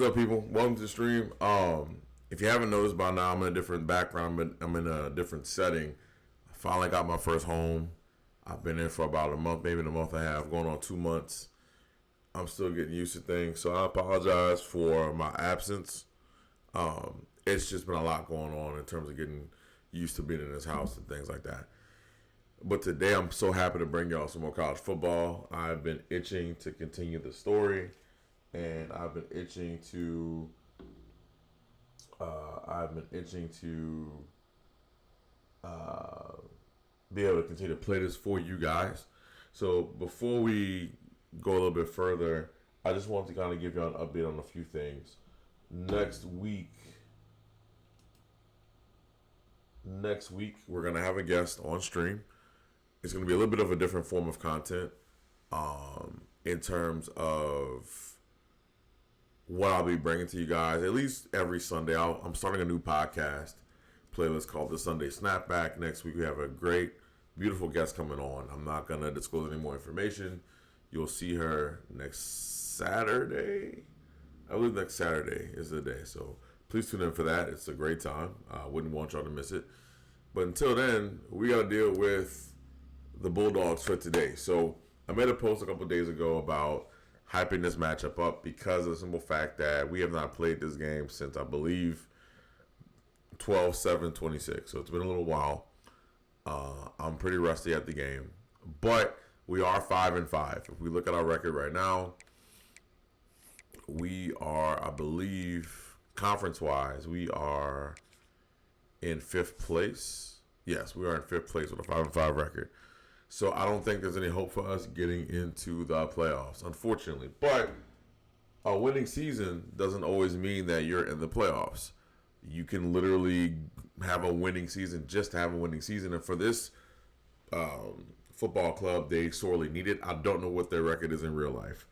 What's up, people? Welcome to the stream. If you haven't noticed by now, I'm in a different background, but I'm in a different setting. I finally got my first home. I've been in for about a month, maybe a month and a half, going on 2 months. I'm still getting used to things, so I apologize for my absence. It's just been a lot going on in terms of getting used to being in this house and things like that. But today, I'm so happy to bring y'all some more college football. I've been itching to continue the story, and I've been itching to. Be able to continue to play this for you guys. So before we go a little bit further, I just wanted to kind of give you an update on a few things. Next week, we're going to have a guest on stream. It's going to be a little bit of a different form of content in terms of what I'll be bringing to you guys. At least every Sunday, I'm starting a new podcast playlist called The Sunday Snapback. Next week, we have a great, beautiful guest coming on. I'm not going to disclose any more information. You'll see her next Saturday. I believe next Saturday is the day. So please tune in for that. It's a great time. I wouldn't want y'all to miss it. But until then, we got to deal with the Bulldogs for today. So I made a post a couple days ago about hyping this matchup up because of the simple fact that we have not played this game since, I believe, 12/7/26. So it's been a little while. I'm pretty rusty at the game. But we are 5-5. If we look at our record right now, we are, I believe, conference-wise, we are in 5th place. Yes, we are in 5th place with a 5-5 record. So I don't think there's any hope for us getting into the playoffs, unfortunately. But a winning season doesn't always mean that you're in the playoffs. You can literally have a winning season just to have a winning season. And for this football club, they sorely need it. I don't know what their record is in real life,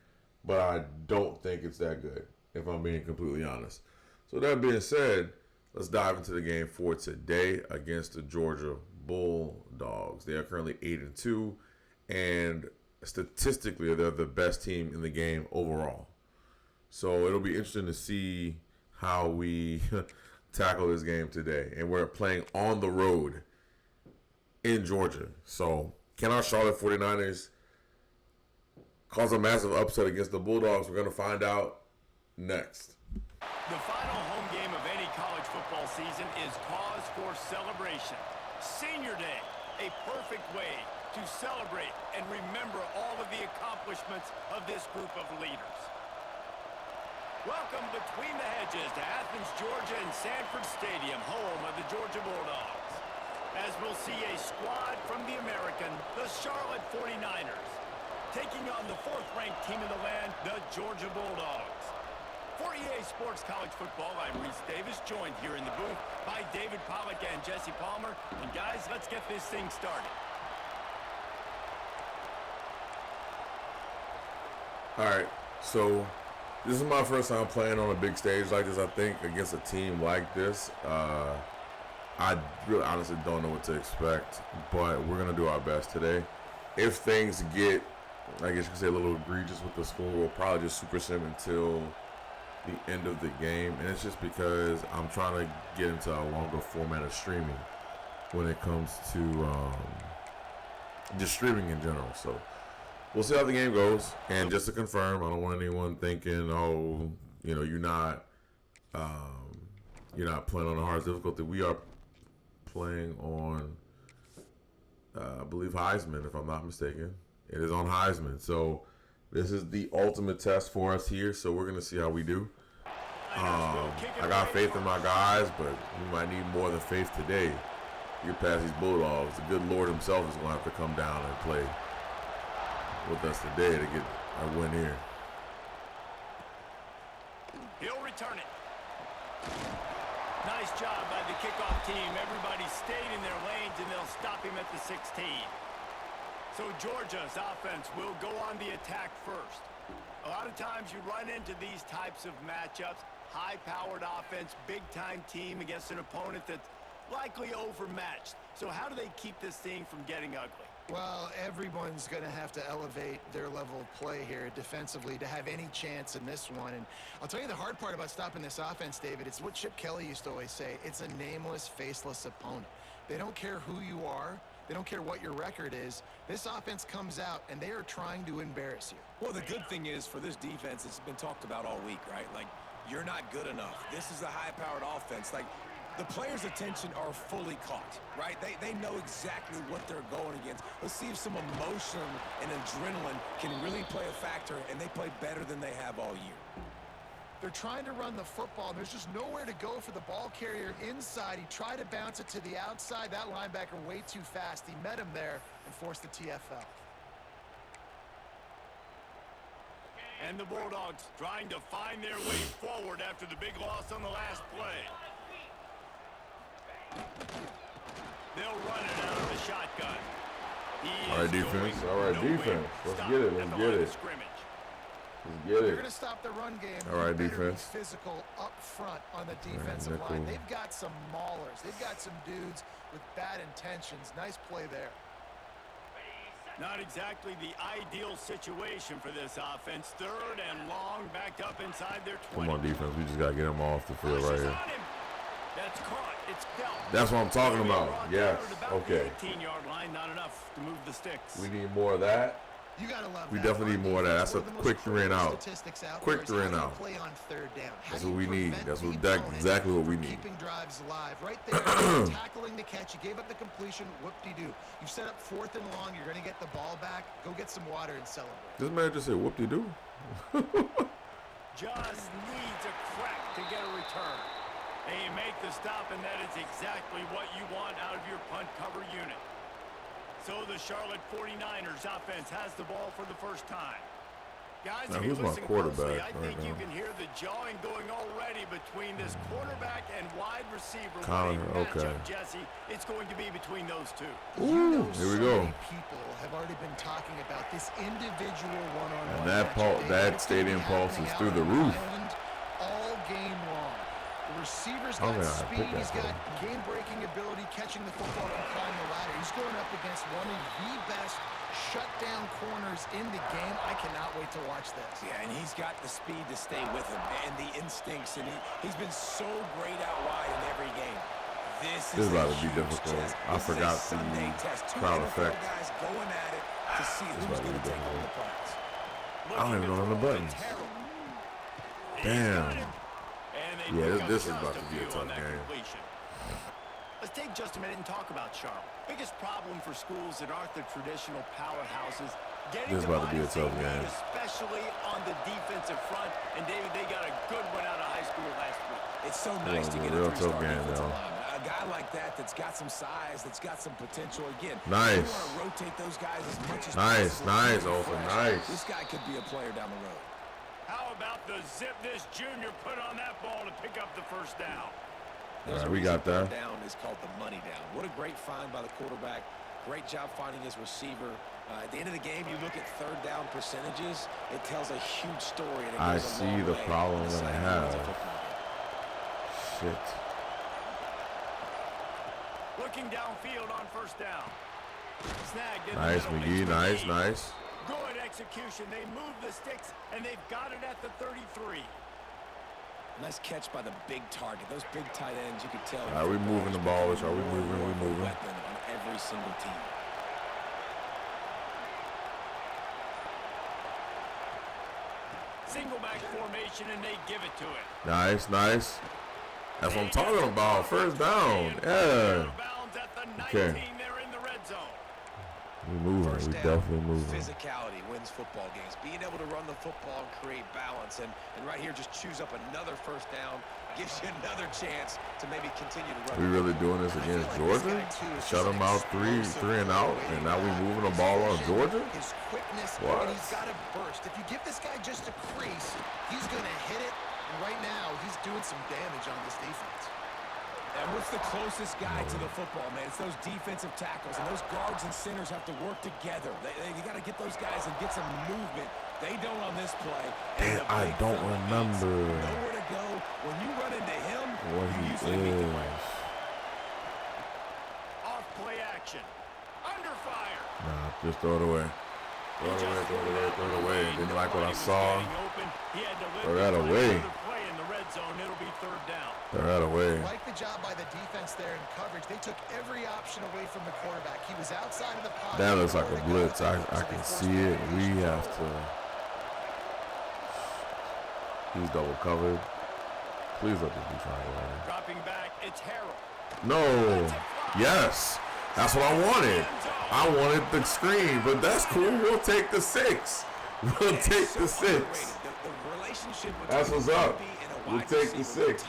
but I don't think it's that good, if I'm being completely honest. So that being said, let's dive into the game for today against the Georgia Bulldogs. They are currently 8-2, and statistically, they're the best team in the game overall. So it'll be interesting to see how we tackle this game today. And we're playing on the road in Georgia. So can our Charlotte 49ers cause a massive upset against the Bulldogs? We're going to find out next. The final home game of any college football season is cause for celebration. Senior Day, a perfect way to celebrate and remember all of the accomplishments of this group of leaders. Welcome between the hedges to Athens, Georgia and Sanford Stadium, home of the Georgia Bulldogs. As we'll see a squad from the American, the Charlotte 49ers, taking on the 4th-ranked team in the land, the Georgia Bulldogs. For EA Sports College Football, I'm Reese Davis, joined here in the booth by David Pollack and Jesse Palmer. And guys, let's get this thing started. All right, so this is my first time playing on a big stage like this, I think, against a team like this. I really honestly don't know what to expect, but we're going to do our best today. If things get, I guess you could say, a little egregious with the score, we'll probably just super sim until the end of the game. And it's just because I'm trying to get into a longer format of streaming when it comes to just streaming in general. So we'll see how the game goes. And just to confirm, I don't want anyone thinking, oh, you know, you're not playing on the hardest difficulty. We are playing on, I believe, Heisman, if I'm not mistaken. It is on Heisman. So this is the ultimate test for us here. So we're going to see how we do. I got faith in my guys, but we might need more than faith today. Get past these Bulldogs. The good Lord himself is going to have to come down and play with us today to get a win here. He'll return it. Nice job by the kickoff team. Everybody stayed in their lanes, and they'll stop him at the 16. So Georgia's offense will go on the attack first. A lot of times you run into these types of matchups. High-powered offense, big-time team against an opponent that's likely overmatched. So how do they keep this thing from getting ugly? Well, everyone's going to have to elevate their level of play here defensively to have any chance in this one. And I'll tell you the hard part about stopping this offense, David, it's what Chip Kelly used to always say. It's a nameless, faceless opponent. They don't care who you are. They don't care what your record is. This offense comes out, and they are trying to embarrass you. Well, the good thing is for this defense, it's been talked about all week, right? Like, you're not good enough. This is a high-powered offense. Like, the players' attention are fully caught, right? They know exactly what they're going against. Let's see if some emotion and adrenaline can really play a factor, and they play better than they have all year. They're trying to run the football. There's just nowhere to go for the ball carrier inside. He tried to bounce it to the outside. That linebacker way too fast. He met him there and forced the TFL. And the Bulldogs trying to find their way forward after the big loss on the last play. They'll run it out of the shotgun. All right, defense. All right, defense. Let's get it. Let's get it. Let's get They're it. going to stop the run game. All right, They better be defense. physical up front on the defensive line. They've got some maulers. They've got some dudes with bad intentions. Nice play there. Not exactly the ideal situation for this offense. 3rd and long, backed up inside their 20. Come on, defense. We just got to get him off the field right here. That's caught. It's dealt. That's what I'm talking about. Yes. Okay. 18-yard line, not enough to move the sticks. We need more of that. You gotta love We that. definitely need more of that. That's a quick 3 and out. Quick 3 and out. Play on 3rd down. That's what we need. That's exactly what we need. Keeping drives alive. Right there, tackling the catch. You gave up the completion. Whoop-de-doo. You set up 4th and long. You're gonna get the ball back. Go get some water and celebrate. This man just said whoop-de-doo. Just needs a crack to get a return. And you make the stop, and that is exactly what you want out of your punt cover unit. So the Charlotte 49ers offense has the ball for the first time. Guys, now, if you who's my listen quarterback closely, I think right you now? can hear the jawing going already between this quarterback and wide receiver. Connor, okay. Jesse, it's going to be between those two. Ooh, here we go. Many people have already been talking about this individual one-on-one. And that stadium pulse is through the roof. All game long. The receiver's got speed. He's got game-breaking ability, catching the football and climbing the ladder. He's going up against one of the best shutdown corners in the game. I cannot wait to watch this. Yeah, and he's got the speed to stay with him and the instincts, and he's been so great out wide in every game. This is about to be difficult. I forgot the crowd effect. Guys going at it to see who's going to take on the punts. I don't even know the buttons. Damn. Yeah, this is about to be a tough game. Let's take just a minute and talk about Charlotte. Biggest problem for schools that aren't the traditional powerhouses. This is about to be a tough game. Especially on the defensive front. And David, they got a good one out of high school last week. It's so nice to get a real three-star tough game, defensive though. lineman. A guy like that's got some size, that's got some potential. Again, nice. You want to rotate those guys as much as possible. Nice, Olsen, nice. This guy could be a player down the road. How about the zip this junior put on that ball to pick up the first down? All right, we got that. Down is called the money down. What a great find by the quarterback. Great job finding his receiver. At the end of the game, you look at 3rd down percentages. It tells a huge story. And it I goes a see long the way problem in the that I second have. half of football. Shit. Looking downfield on 1st down. Snagged in Nice, the middle. McGee. Nice, nice. Good execution. They move the sticks, and they've got it at the 33. Nice catch by the big target. Those big tight ends, you could tell. Are we moving the ball? Are we moving? We moving. Weapon on every single team. Single back formation, and they give it to it. Nice, nice. That's what I'm talking about. 1st down. Yeah. Okay. They're in the red zone. We moving. We definitely moving. Physicality wins football games. Being able to run the football and create balance. And right here, just choose up another 1st down. Gives you another chance to maybe continue to run. We really doing this against Georgia? Shut them out 3 and out, and now we moving the ball on Georgia? His quickness, What? and he's got a burst. If you give this guy just a crease, he's going to hit it. And right now, he's doing some damage on this defense. And what's the closest guy to the football, man? It's those defensive tackles, and those guards and centers have to work together. You got to get those guys and get some movement. They don't on this play. Damn, I don't remember nowhere to go. When you run into him, what you he usually beat the play. is. Off play action. Under fire. Nah, Just throw it away. Throw it away, throw it away, throw it away. Didn't like what I saw. Throw that away. Throw that away. Like the job by the defense there in coverage. They took every option away from the quarterback. He was outside of the pocket. That looks like a blitz. I can see it. We have to. He's double covered. Please let this be triangle. Dropping back, it's Harold. No. Yes. That's what I wanted. I wanted the screen, but that's cool. We'll take the 6. We'll take the 6. That's what's up. We'll take the 6.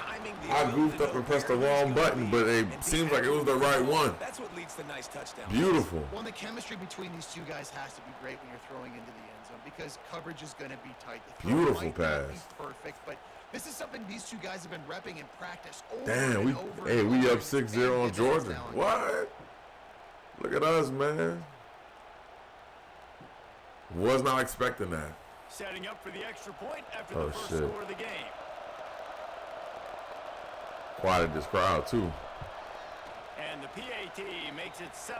I goofed up and pressed the wrong button, but it seems like it was the right one. That's what leads to nice touchdowns. Beautiful. Well, the chemistry between these two guys has to be great when you're throwing into the end zone because coverage is going to be tight. The throw Beautiful might not pass. be perfect, but this is something these two guys have been repping in practice. Damn, we up 6-0 on Georgia. What? Look at us, man. Was not expecting that. Setting up for the extra point after Oh, the first shit. score of the game. Quieted this crowd, too. And the PAT makes it 7-0.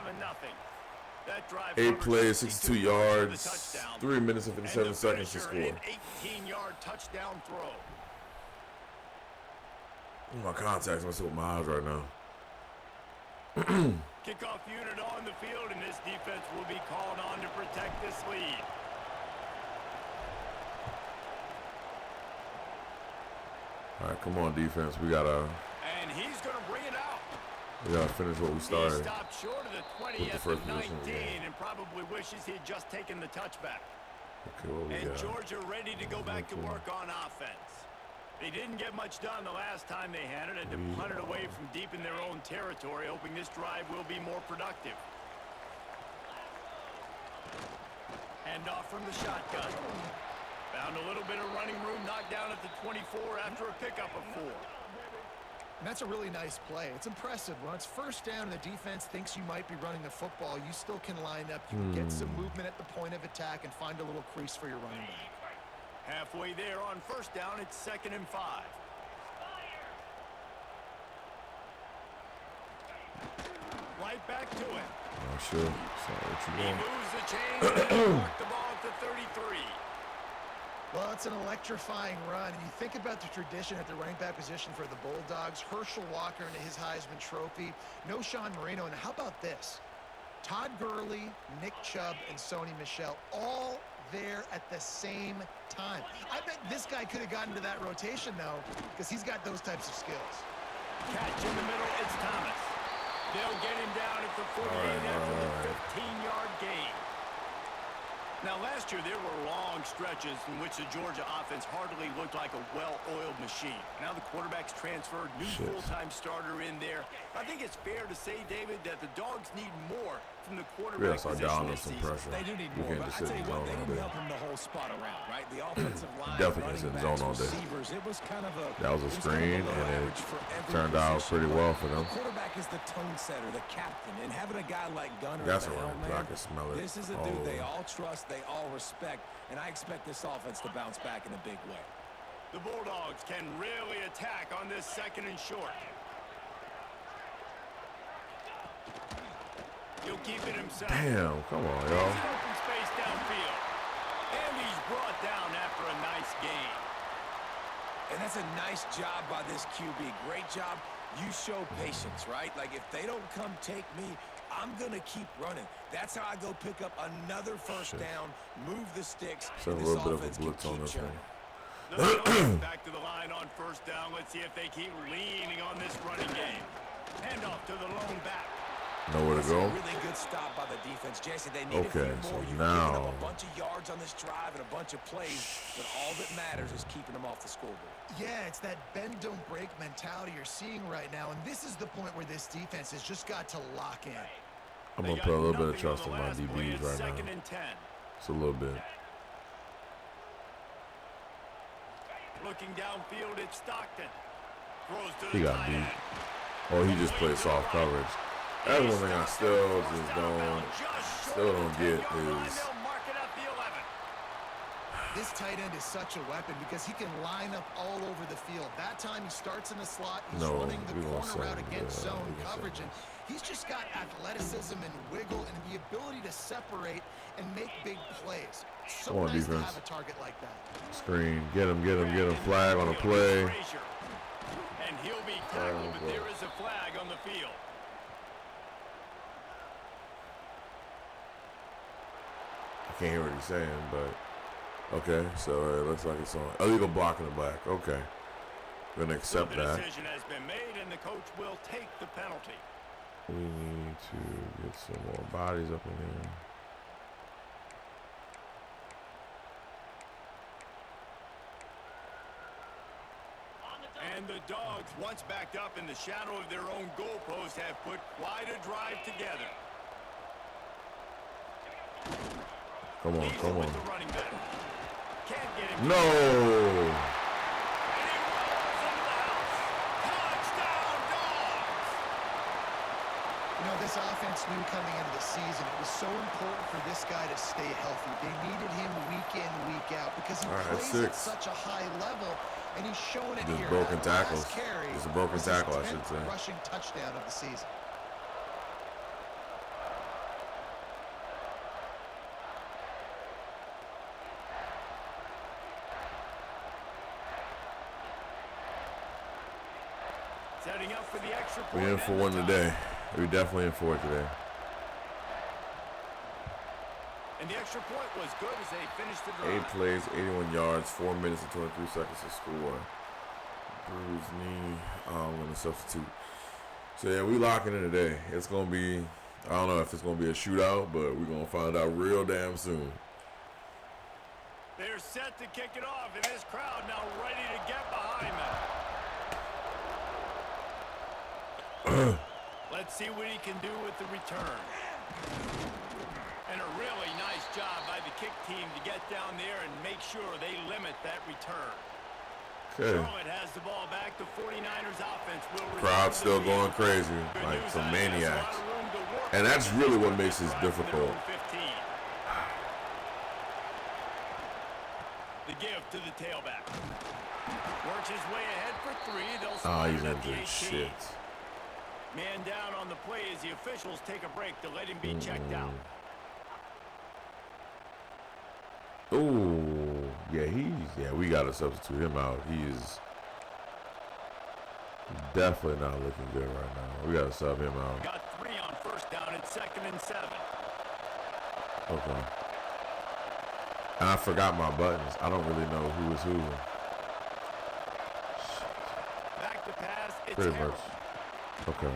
That drive 8 covered plays, 62 62 yards for the yards, touchdown. 3 minutes and And 57 the seconds to finisher, score. an 18-yard touchdown throw. My contacts messing with my eyes right now. Kickoff unit on the field, and this defense will be called on to protect this lead. All right, come on, defense. We gotta And he's going to bring it out. finish what we He started. stopped short of the with 20th the first and position of the 19 game. and probably wishes he'd just taken the touchback. Okay, what we And got? Georgia ready to go back to Okay. work on offense. They didn't get much done the last time they had it, and to punt it away from deep in their own territory, hoping this drive will be more productive. Hand off from the shotgun. Found a little bit of running room, knocked down at the 24 after a pickup of 4. And that's a really nice play. It's impressive. When it's first down and the defense thinks you might be running the football, you still can line up. You can get some movement at the point of attack and find a little crease for your running back. Halfway there on first down, it's 2nd and 5. Right back to him. Oh, shit. Sorry, what you He want? moves the chains and marked the ball at the 33. Well, it's an electrifying run. And you think about the tradition at the running back position for the Bulldogs. Herschel Walker into his Heisman Trophy. No Sean Marino. And how about this? Todd Gurley, Nick Chubb, and Sony Michel all there at the same time. I bet this guy could have gotten to that rotation, though, because he's got those types of skills. Catch in the middle, it's Thomas. They'll get him down at the 48 after the 15-yard gain. Now, last year, there were long stretches in which the Georgia offense hardly looked like a well-oiled machine. Now the quarterback's transferred, new full-time starter in there. I think it's fair to say, David, that the Dogs need more from the quarterback Yes, I position down this some season. pressure. They do need You more, can't but just I sit tell in you zone what, they all can day. help him the whole spot around, right? The offensive line, Definitely running sit in backs, zone all day. receivers, it was kind of a That was a it screen, kind of a low and average it for every turned out position, pretty but well for them. The quarterback is the tone setter, the captain, and having a guy like Gunner That's at the all helm, right, 'cause I man, can smell it this is a all dude they over. all trust, they all respect, and I expect this offense to bounce back in a big way. The Bulldogs can really attack on this 2nd and short. He'll keep it himself. Damn, come on, y'all. It's an open space downfield. And he's brought down after a nice gain. And that's a nice job by this QB. Great job. You show patience, right? Like, if they don't come take me, I'm going to keep running. That's how I go pick up another first down, move the sticks, So a and this little bit of offense a can blitz on keep this churning. one. The Bulldogs back to the line on first down. Let's see if they keep leaning on this running game. Handoff to the lone back. Nowhere to That's a go. really good stop by the defense, Jesse. They need Okay, a few so more. You've now- given up a bunch of yards on this drive and a bunch of plays, but all that matters is keeping them off the scoreboard. Yeah, it's that bend, don't break mentality you're seeing right now. And this is the point where this defense has just got to lock in. I'm They going to got put a little bit of nothing trust on in the my last play. DBs It's right 2nd now. and 10. It's a little bit. Looking downfield, it's Stockton. Throws to He the got tight beat. end. Oh, he just played soft coverage. That's one thing I still just don't get is This tight end is such a weapon because he can line up all over the field. That time he starts in the slot, he's running the corner route against zone coverage, and he's just got athleticism and wiggle and the ability to separate and make big plays. So nice defense. To have a target like that. Screen, get him, flag on the play. And he'll be tackled, but there is a flag on the field. I can't hear what he's saying, but okay, so it looks like it's on. Illegal block in the back. Okay. We're going to accept that. The decision has been made, and the coach will take the penalty. We need to get some more bodies up in here. And the Dogs, once backed up in the shadow of their own goalpost, have put quite a drive together. Come on, come on. No! You know, this offense knew coming into the season it was so important for this guy to stay healthy. They needed him week in, week out because he plays at such a high level, and he's showing it here. Broken tackles. It's a broken tackle, I should say. Rushing touchdown of the season. Setting up for the extra point. We're in for one today. We're definitely in for it today. And the extra point was good as they finished the drive. 8 plays, 81 yards, 4 minutes and 23 seconds to score. Bruised knee. I'm going to substitute. So, yeah, we locking in today. It's going to be, I don't know if it's going to be a shootout, but we're going to find out real damn soon. They're set to kick it off, and this crowd now ready to get behind them. Let's see what he can do with the return. And a really nice job by the kick team to get down there and make sure they limit that return. Okay. Charlotte has the ball back. The 49ers offense will crowd still going crazy, like some maniacs. And that's really what makes this difficult. The give to the tailback. Works his way ahead for 3. They'll spot he's it at the injured. 18. Shit. Man down on the play as the officials take a break to let him be checked out. Ooh, yeah, we got to substitute him out. He is definitely not looking good right now. We got to sub him out. Got 3 on first down and 2nd and 7. Okay. And I forgot my buttons. I don't really know who is who. Back to pass. It's pretty much. Okay.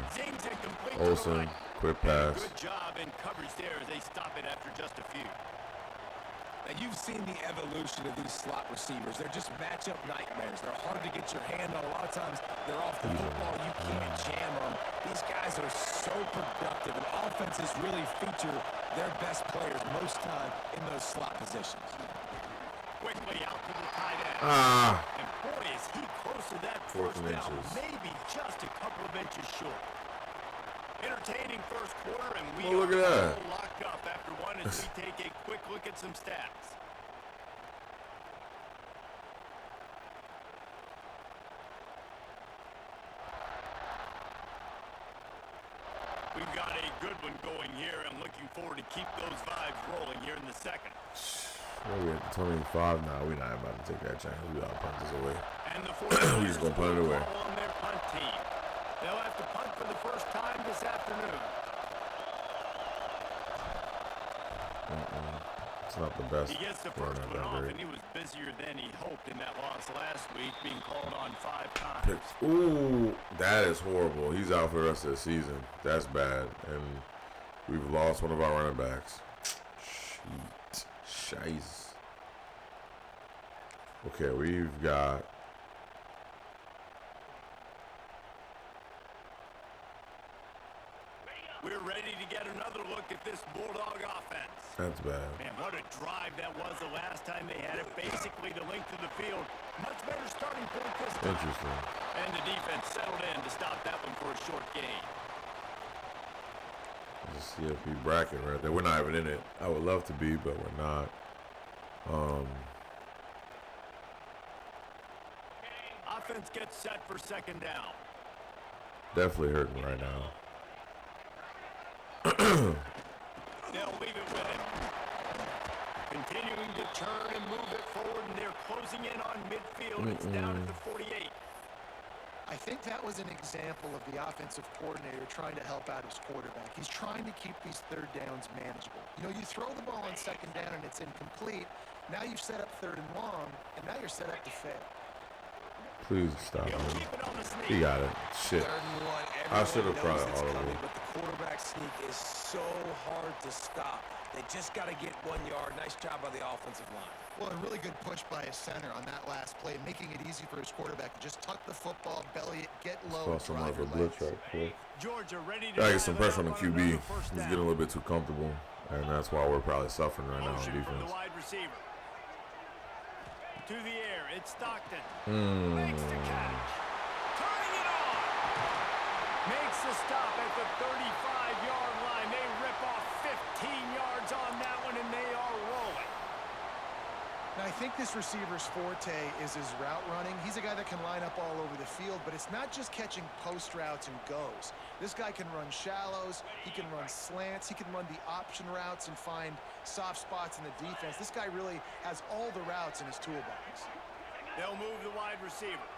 Olsen, quick pass. Good job in coverage there as they stop it after just a few. Now, you've seen the evolution of these slot receivers. They're just matchup nightmares. They're hard to get your hand on. A lot of times, they're off the football. You can't jam them. These guys are so productive, and offenses really feature their best players most time in those slot positions. Quickly out to the tight end. And boy, is he close to that first down. Maybe just a couple of inches short. Entertaining first quarter, and we look at that. Locked up after one as we take a quick look at some stats. We've got a good one going here, and looking forward to keep those vibes rolling here in the second. We're at 25 now. We're not about to take that chance. We got to punt this away. And the we just going to punt it away. On their punt team. They'll have to punt for the first time this afternoon. It's not the best. He gets the first one off, and he was busier than he hoped in that loss last week, being called on 5 times. Ooh, that is horrible. He's out for the rest of the season. That's bad. And we've lost one of our running backs. Shit. Scheiße. Okay, we've got... We're ready to get another look at this Bulldog offense. That's bad. Man, what a drive that was the last time they had it. Basically the length of the field. Much better starting point this time. Interesting. And the defense settled in to stop that one for a short gain. Just CFP bracket right there. We're not even in it. I would love to be, but we're not. offense gets set for second down. Definitely hurting right now. They'll leave it with him. Continuing to turn and move it forward, and they're closing in on midfield. It's down at the 48. I think that was an example of the offensive coordinator trying to help out his quarterback. He's trying to keep these third downs manageable. You know, you throw the ball on second down and it's incomplete. Now you've set up third and long, and now you're set up to fail. Please stop him. He got it. Shit. I should have tried it audible. But the quarterback sneak is so hard to stop. They just got to get 1 yard. Nice job by the offensive line. Well, a really good push by his center on that last play, making it easy for his quarterback to just tuck the football, belly it, get low, Saw some of a blitz right quick. Georgia ready to Gotta get some pressure on the QB. He's getting a little bit too comfortable, and that's why we're probably suffering right now on From the defense. wide receiver. To the air, it's Stockton. Makes the catch. Turning it on. Makes the stop at the 35-yard line. They rip off 15 yards on that one, and they are rolling. Now, I think this receiver's forte is his route running. He's a guy that can line up all over the field, but it's not just catching post routes and goes. This guy can run shallows, he can run slants, he can run the option routes and find soft spots in the defense. This guy really has all the routes in his toolbox. They'll move the wide receiver.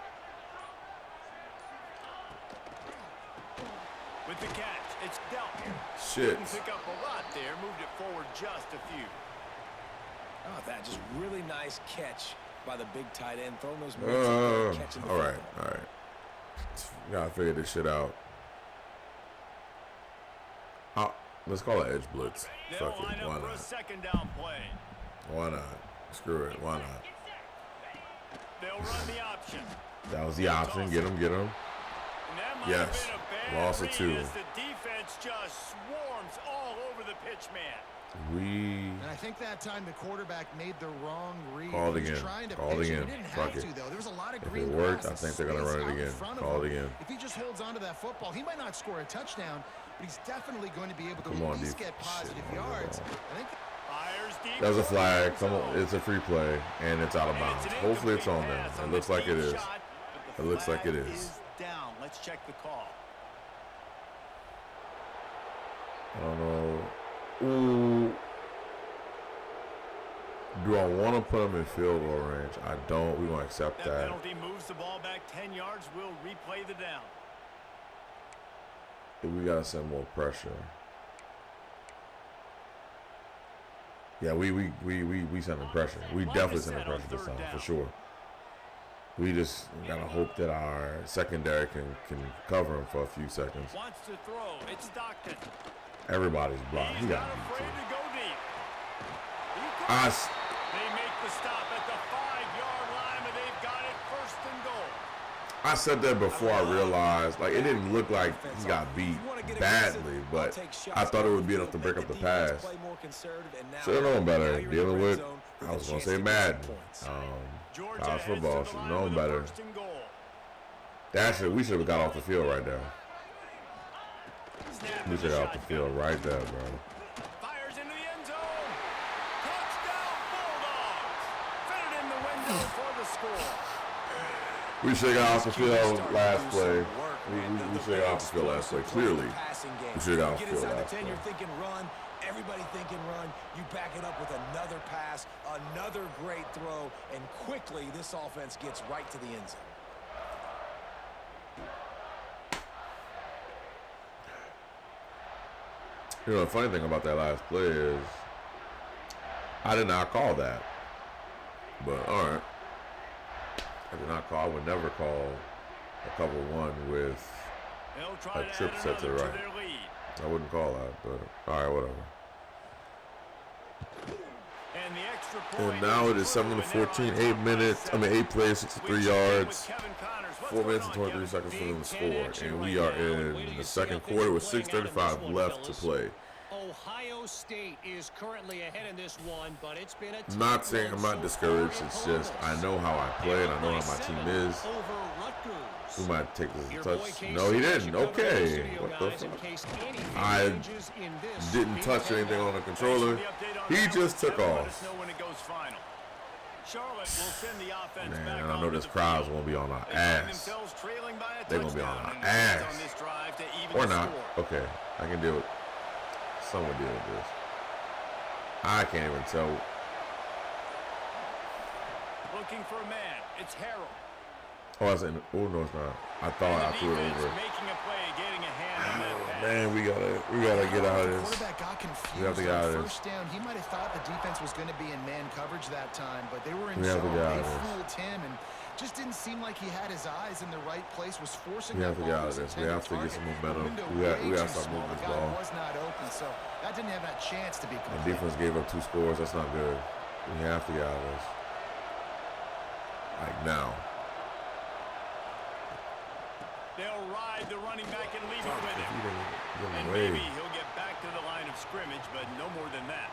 With the catch, it's dealt. Shit. Didn't pick up a lot there, moved it forward just a few. Oh, that just really nice catch by the big tight end. Throwing those moves catching the all right. football. Gotta figure this shit out. Let's call it edge blitz. They'll Fuck line it. up Why for a not? second down play. Why not? Screw it. Why not? They'll run the option. That was the option. Get him. And that might Yes. have been a bad Loss of read 2. as the defense just swarms all over the pitch man. And I think that time the quarterback made the wrong read. Call it He was again. trying to Call it pitch again. He didn't Fuck have it. to, though. There was a lot of If green it worked, grass I think they're gonna space run it out in again. front of Call him. it again. If he just holds on to that football, he might not score a touchdown, but he's definitely going to be able to Come at on, least defense. get positive Shit, yards. ball. I think Fires deep. That was a flag. Come on. It's a free play, and it's out of bounds. Hopefully it's on them. It looks like it is. It looks like it is. Down. Let's check the call. I don't know. Ooh. Do I want to put him in field goal range? I don't. We're going to accept That that. penalty moves the ball back 10 yards. We'll replay the down. We got to send more pressure. Yeah, we sending pressure. We definitely sending pressure this time, for sure. We just got to hope that our secondary can cover him for a few seconds. Wants to throw. It's Stockton. Everybody's blocked. He's He got not beat, afraid too. to go deep. They make the stop at the 5-yard line, but they've got it first and goal. I said that before I realized, like, it didn't look like he got beat badly, but I thought it would be enough to break up the pass. Should have known better. Dealing with, I was going to say Madden. College football, should have known better. We should have got off the field right there. We should have got off the field right there, bro. Fires into the end zone. Touchdown Bulldogs. Fit it in the window for the score. We should have got off the field last play. We should have got off the field last play. Clearly, we should have got off the field last play. You're thinking run. Everybody thinking run. You back it up with another pass, another great throw, and quickly this offense gets right to the end zone. You know, the funny thing about that last play is I did not call that. But, all right. I did not call. I would never call a cover one with a trip set to the right. I wouldn't call that, but all right, whatever. And now it is 7-14, 8 minutes. 8 plays, 63 yards, 4 minutes and 23 seconds for them to score. And we are in the second quarter with 6:35 left to play. Ohio State is currently ahead in this one, but it's been a Not saying I'm not discouraged. It's just I know how I play and I know how my team is. We might take this as a touch. No, he didn't. Okay. What the fuck? I didn't touch anything on the controller. He just took off. Charlotte will send the offense back Man, I know onto this the crowd's field. going to be on our They find ass. themselves trailing by a They're going to be on touchdown our and seize on ass. this drive to even Or the not. score. Okay, I can deal with someone deal with this. I can't even tell. Looking for a man. It's Harrell. Oh, I was in. Oh no, it's not. I thought I threw it over. Making a play, getting a hand on that pass. Man, we gotta get out of The this. quarterback got confused. We have to get out of on this. first down. He might have thought the defense was going to be in man coverage that time, but they were in We have to zone. get out They of this. fooled him and just didn't seem like he had his eyes in the right place. Was forcing. We have that to get ball out of to this. We his have to get intended some target. momentum. The window We way gotta too start small. moving The this guy ball. was not open, so that didn't have that chance to be The complete. defense gave up 2 scores. That's not good. We have to get out of this. Like now. They'll ride the running back and leave it with If him. he didn't get And away. maybe he'll get back to the line of scrimmage, but no more than that.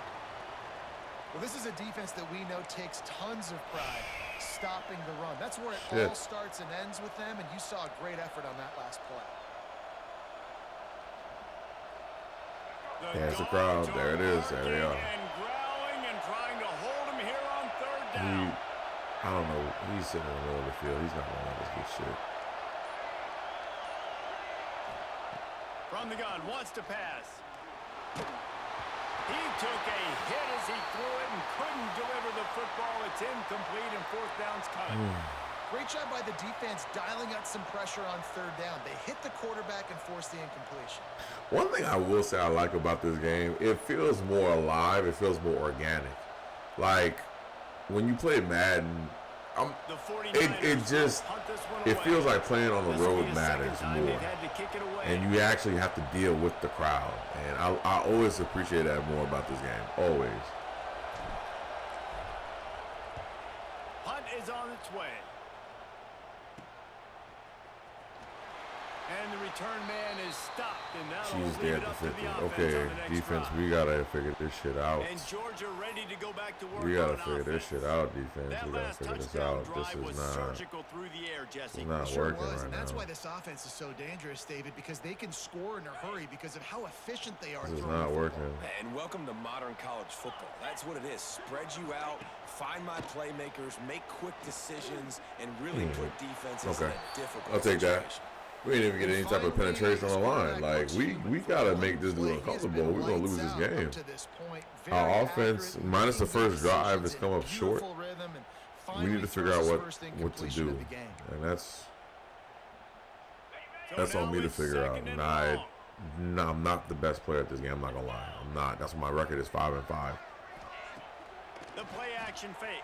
Well, this is a defense that we know takes tons of pride stopping the run. That's where it Shit. all starts and ends with them, and you saw a great effort on that last play. There's the crowd. There it is. There they are. And growling and trying to hold him here on third down. I don't know. He's sitting in the middle of the field. He's not going to let us get shit. From the gun, wants to pass. He took a hit as he threw it and couldn't deliver the football. It's incomplete and fourth down's coming. Great job by the defense dialing out some pressure on third down. They hit the quarterback and forced the incompletion. One thing I will say I like about this game, it feels more alive. It feels more organic. Like, when you play Madden, The it 49ers just, will punt this one it away. feels like playing on the This will road be the second matters time more. they've had to kick it away. And you actually have to deal with the crowd. And I always appreciate that more about this game. Always. Punt is on its way. And the return man is stopped, and that'll She's leave there it at up the to 50. the offense Okay, on the next defense, drive. we got to figure this shit out. And Georgia ready to go back to work We got to on figure this offense. shit out, defense. That We got to last figure this touchdown out. This drive was is not, surgical through the air, Jesse. it's not Sure working was, right and that's now. why this offense is so dangerous, David, because they can score in a hurry because of how efficient they are. This is throwing not the football. working. And welcome to modern college football. That's what it is. Spread you out, find my playmakers, make quick decisions, and really put defenses in Okay. a difficult I'll take that. situation. We didn't even get any type of penetration on the line. Like, we got to make this dude uncomfortable. We're going to lose this game. Our offense, minus the first drive, has come up short. We need to figure out what to do. And that's on me to figure out. And I'm not the best player at this game. I'm not going to lie. I'm not. That's why my record is 5-5. The play action fake.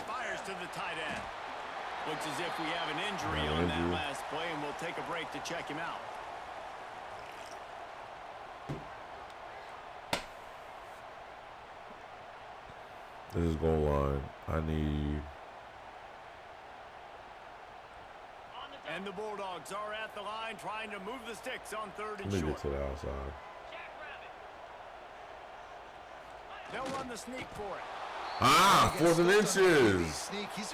Fires to the tight end. Looks as if we have an injury on that last play, and we'll take a break to check him out. This is goal line. I need. And the Bulldogs are at the line trying to move the sticks on third and Let me get short. to the outside. They'll run the sneak for it. Ah, 4th and inches.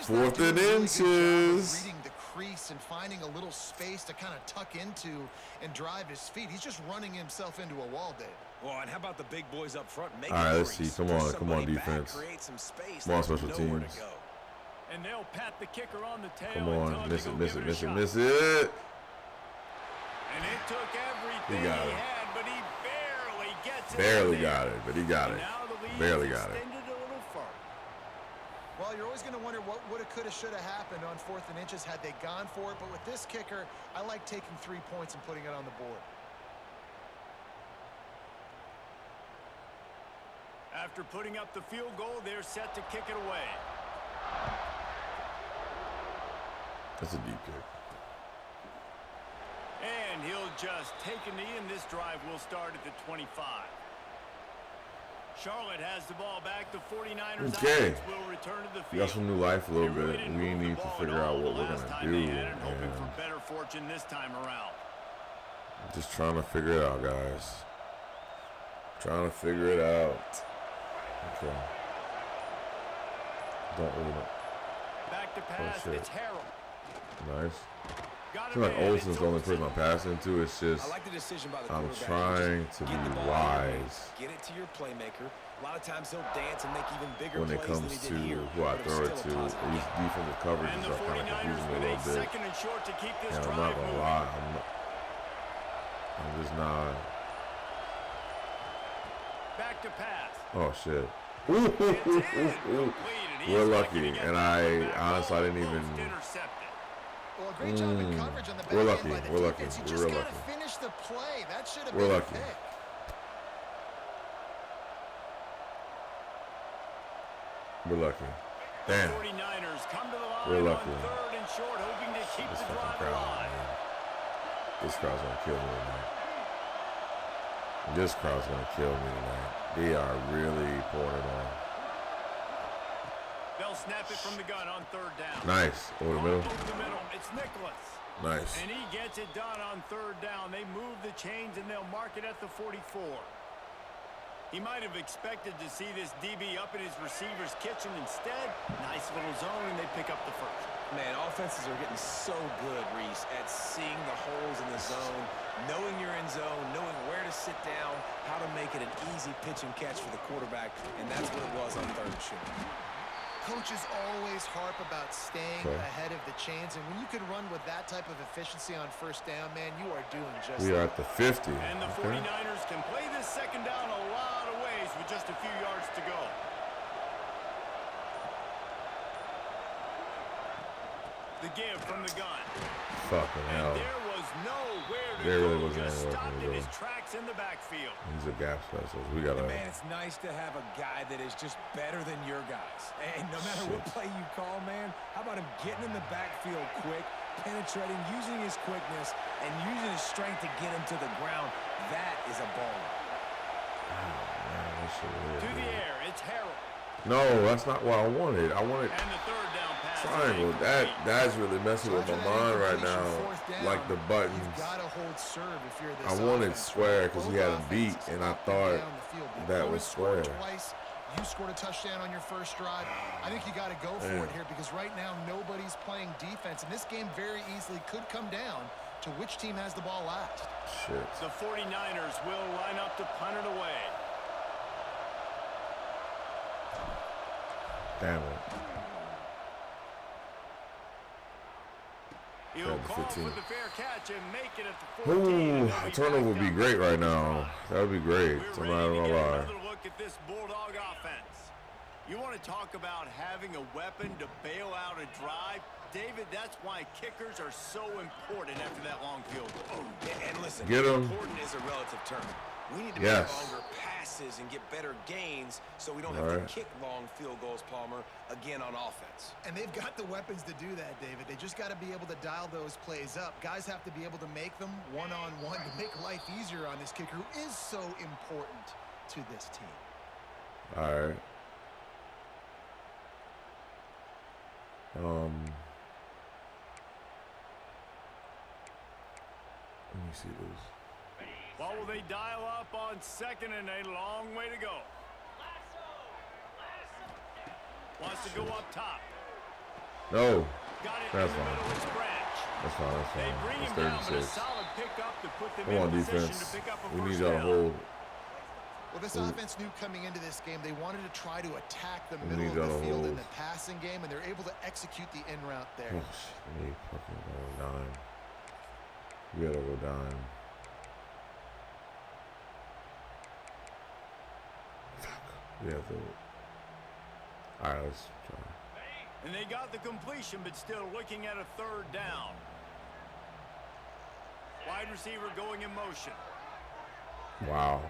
4th and inches. Reading the crease and finding a little space to kind of tuck into and drive his feet. He's just running himself into a wall, Dave. Well, and how about the big boys up front? Make All right, it let's free. see. Come Push on, come on, somebody back, defense. create some space. Come on, There's special nowhere teams. to go. And they'll pat the kicker on the tail. Come and tell on. him Miss to it, go miss give it, a miss it, shot. miss it. And it took everything He got he it. had, but he barely gets it. Barely in got there. it, but he got And it. now the lead Barely is got it. extended a little further. Well, you're always going to wonder what woulda, coulda, shoulda happened on 4th and inches had they gone for it. But with this kicker, I like taking 3 points and putting it on the board. After putting up the field goal, they're set to kick it away. That's a deep kick. And he'll just take a knee, and this drive will start at the 25. Charlotte has the ball back. The 49ers Okay. offense will return to the We got field. some new life a little They really bit. didn't We move the need to ball at figure out all what the we're last going time to they do. had it, hoping for And better fortune this time around. just trying to figure it out, guys. Trying to figure it out. Okay. Don't really know. Back to pass. shit. It's Harrell. Nice. I feel like Olsen's the only person I'm passing to. It's just I like the decision by the I'm quarterback. trying to Get be the ball wise get it to your playmaker. A lot of times he'll dance and make even bigger when it plays than comes he to did here. who I but throw it it's to. still a positive These game. defensive coverages And the are kind of 49ers confusing me with a a little bit. second and short to keep this And I'm drive not gonna moving. lie, I'm just not. Back to pass. Oh shit. It's in. Complete, and he's We're lucky to lucky, get and that one I back. honestly I didn't even. Almost intercepted. Well, a great job in coverage on the back We're end lucky. by the We're lucky. defense. You We're just real gotta lucky. finish the play. That should have We're been lucky. a pick. We're lucky. Damn. 49ers come to the line We're lucky. on third and short, hoping to keep This the fucking drive crowd, alive. man. This crowd's gonna kill me tonight. This crowd's gonna kill me tonight. They are really pouring it on. They'll snap it from the gun on third down. Nice. Over the middle. Over the middle. It's Nicholas. Nice. And he gets it done on third down. They move the chains, and they'll mark it at the 44. He might have expected to see this DB up in his receiver's kitchen. Instead, nice little zone, and they pick up the first. Man, offenses are getting so good, Reese, at seeing the holes in the zone, knowing you're in zone, knowing where to sit down, how to make it an easy pitch and catch for the quarterback, and that's what it was on third and short. Coaches always harp about staying ahead of the chains, and when you can run with that type of efficiency on first down, man, you are doing just We that. are at the 50. And the 49ers can play this second down a lot of ways with just a few yards to go. The give from the gun. Fucking hell. And there was nowhere to There go. really wasn't Just anywhere stopped to in go. his tracks in the backfield. He's a gap specialist. We gotta. And man, it's nice to have a guy that is just better than your guys. And no matter what play you call, man, how about him getting in the backfield quick, penetrating, using his quickness, and using his strength to get him to the ground. That is a baller. Man, that shit weird, To the dude. air, it's Harold. No, that's not what I wanted. I wanted And the third down pass. is triangle. incomplete. That's really messing with my mind right now. Like the buttons. You've got to hold serve if you're this I wanted offense, square right? 'cause he Both had him beat, offenses and I up thought down the field. The that opponent was scored square. Twice. You scored a touchdown on your first drive. I think you got to go for Man. it here because right now nobody's playing defense, and this game very easily could come down to which team has the ball last. Shit. The 49ers will line up to punt it away. Damn it. He'll Grab the call 15. for the fair catch and make it at the 14. Ooh, a turnover would be great right now. That would be great. We're I'm ready not to gonna get lie. another look at this Bulldog offense. You want to talk about having a weapon to bail out a drive? David, that's why kickers are so important after that long field goal. And listen, Get 'em. important is a relative term. We need to Yes. make longer passes and get better gains so we don't All have right. to kick long field goals, Palmer, again on offense. And they've got the weapons to do that, David. They just got to be able to dial those plays up. Guys have to be able to make them one-on-one to make life easier on this kicker who is so important to this team. All right. Let me see this. What will they dial up on second and a long way to go? Wants to go up top. No. Got it That's in the fine. middle. It's Branch. That's fine. That's They fine. bring It's him down, but a 36. solid pickup to put them Come in on, position defense. to pick up a We need first y'all to down. hold. Well, this offense knew coming into this game they wanted to try to attack the We middle need of y'all the to field in hold. the passing game, and they're able to execute the in route there. Oh, shit. We need fucking go dime. We gotta go dime. Fuck. We have to. All right, let's try. And they got the completion, but still looking at a third down. Wide receiver going in motion. Wow.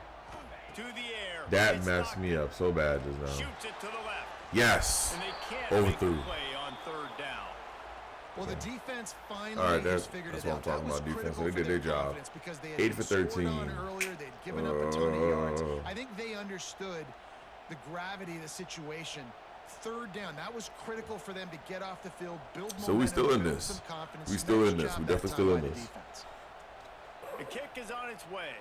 To the air. That It's messed knocked me in. up so bad just now. Shoots it to the left. Yes. And they can't Overthrew. make a play on third down. Well, the defense finally All right, has that's figured what it I'm out. talking That was about, defense. critical They for did their job. confidence because they had 8 been for scored 13. on earlier. They'd given up a ton of yards. I think they understood the gravity of the situation. Third down, that was critical for them to get off the field, build momentum, So we still in build this. some confidence. We still Nice in this. job We that definitely time still by in the this. defense. The kick is on its way.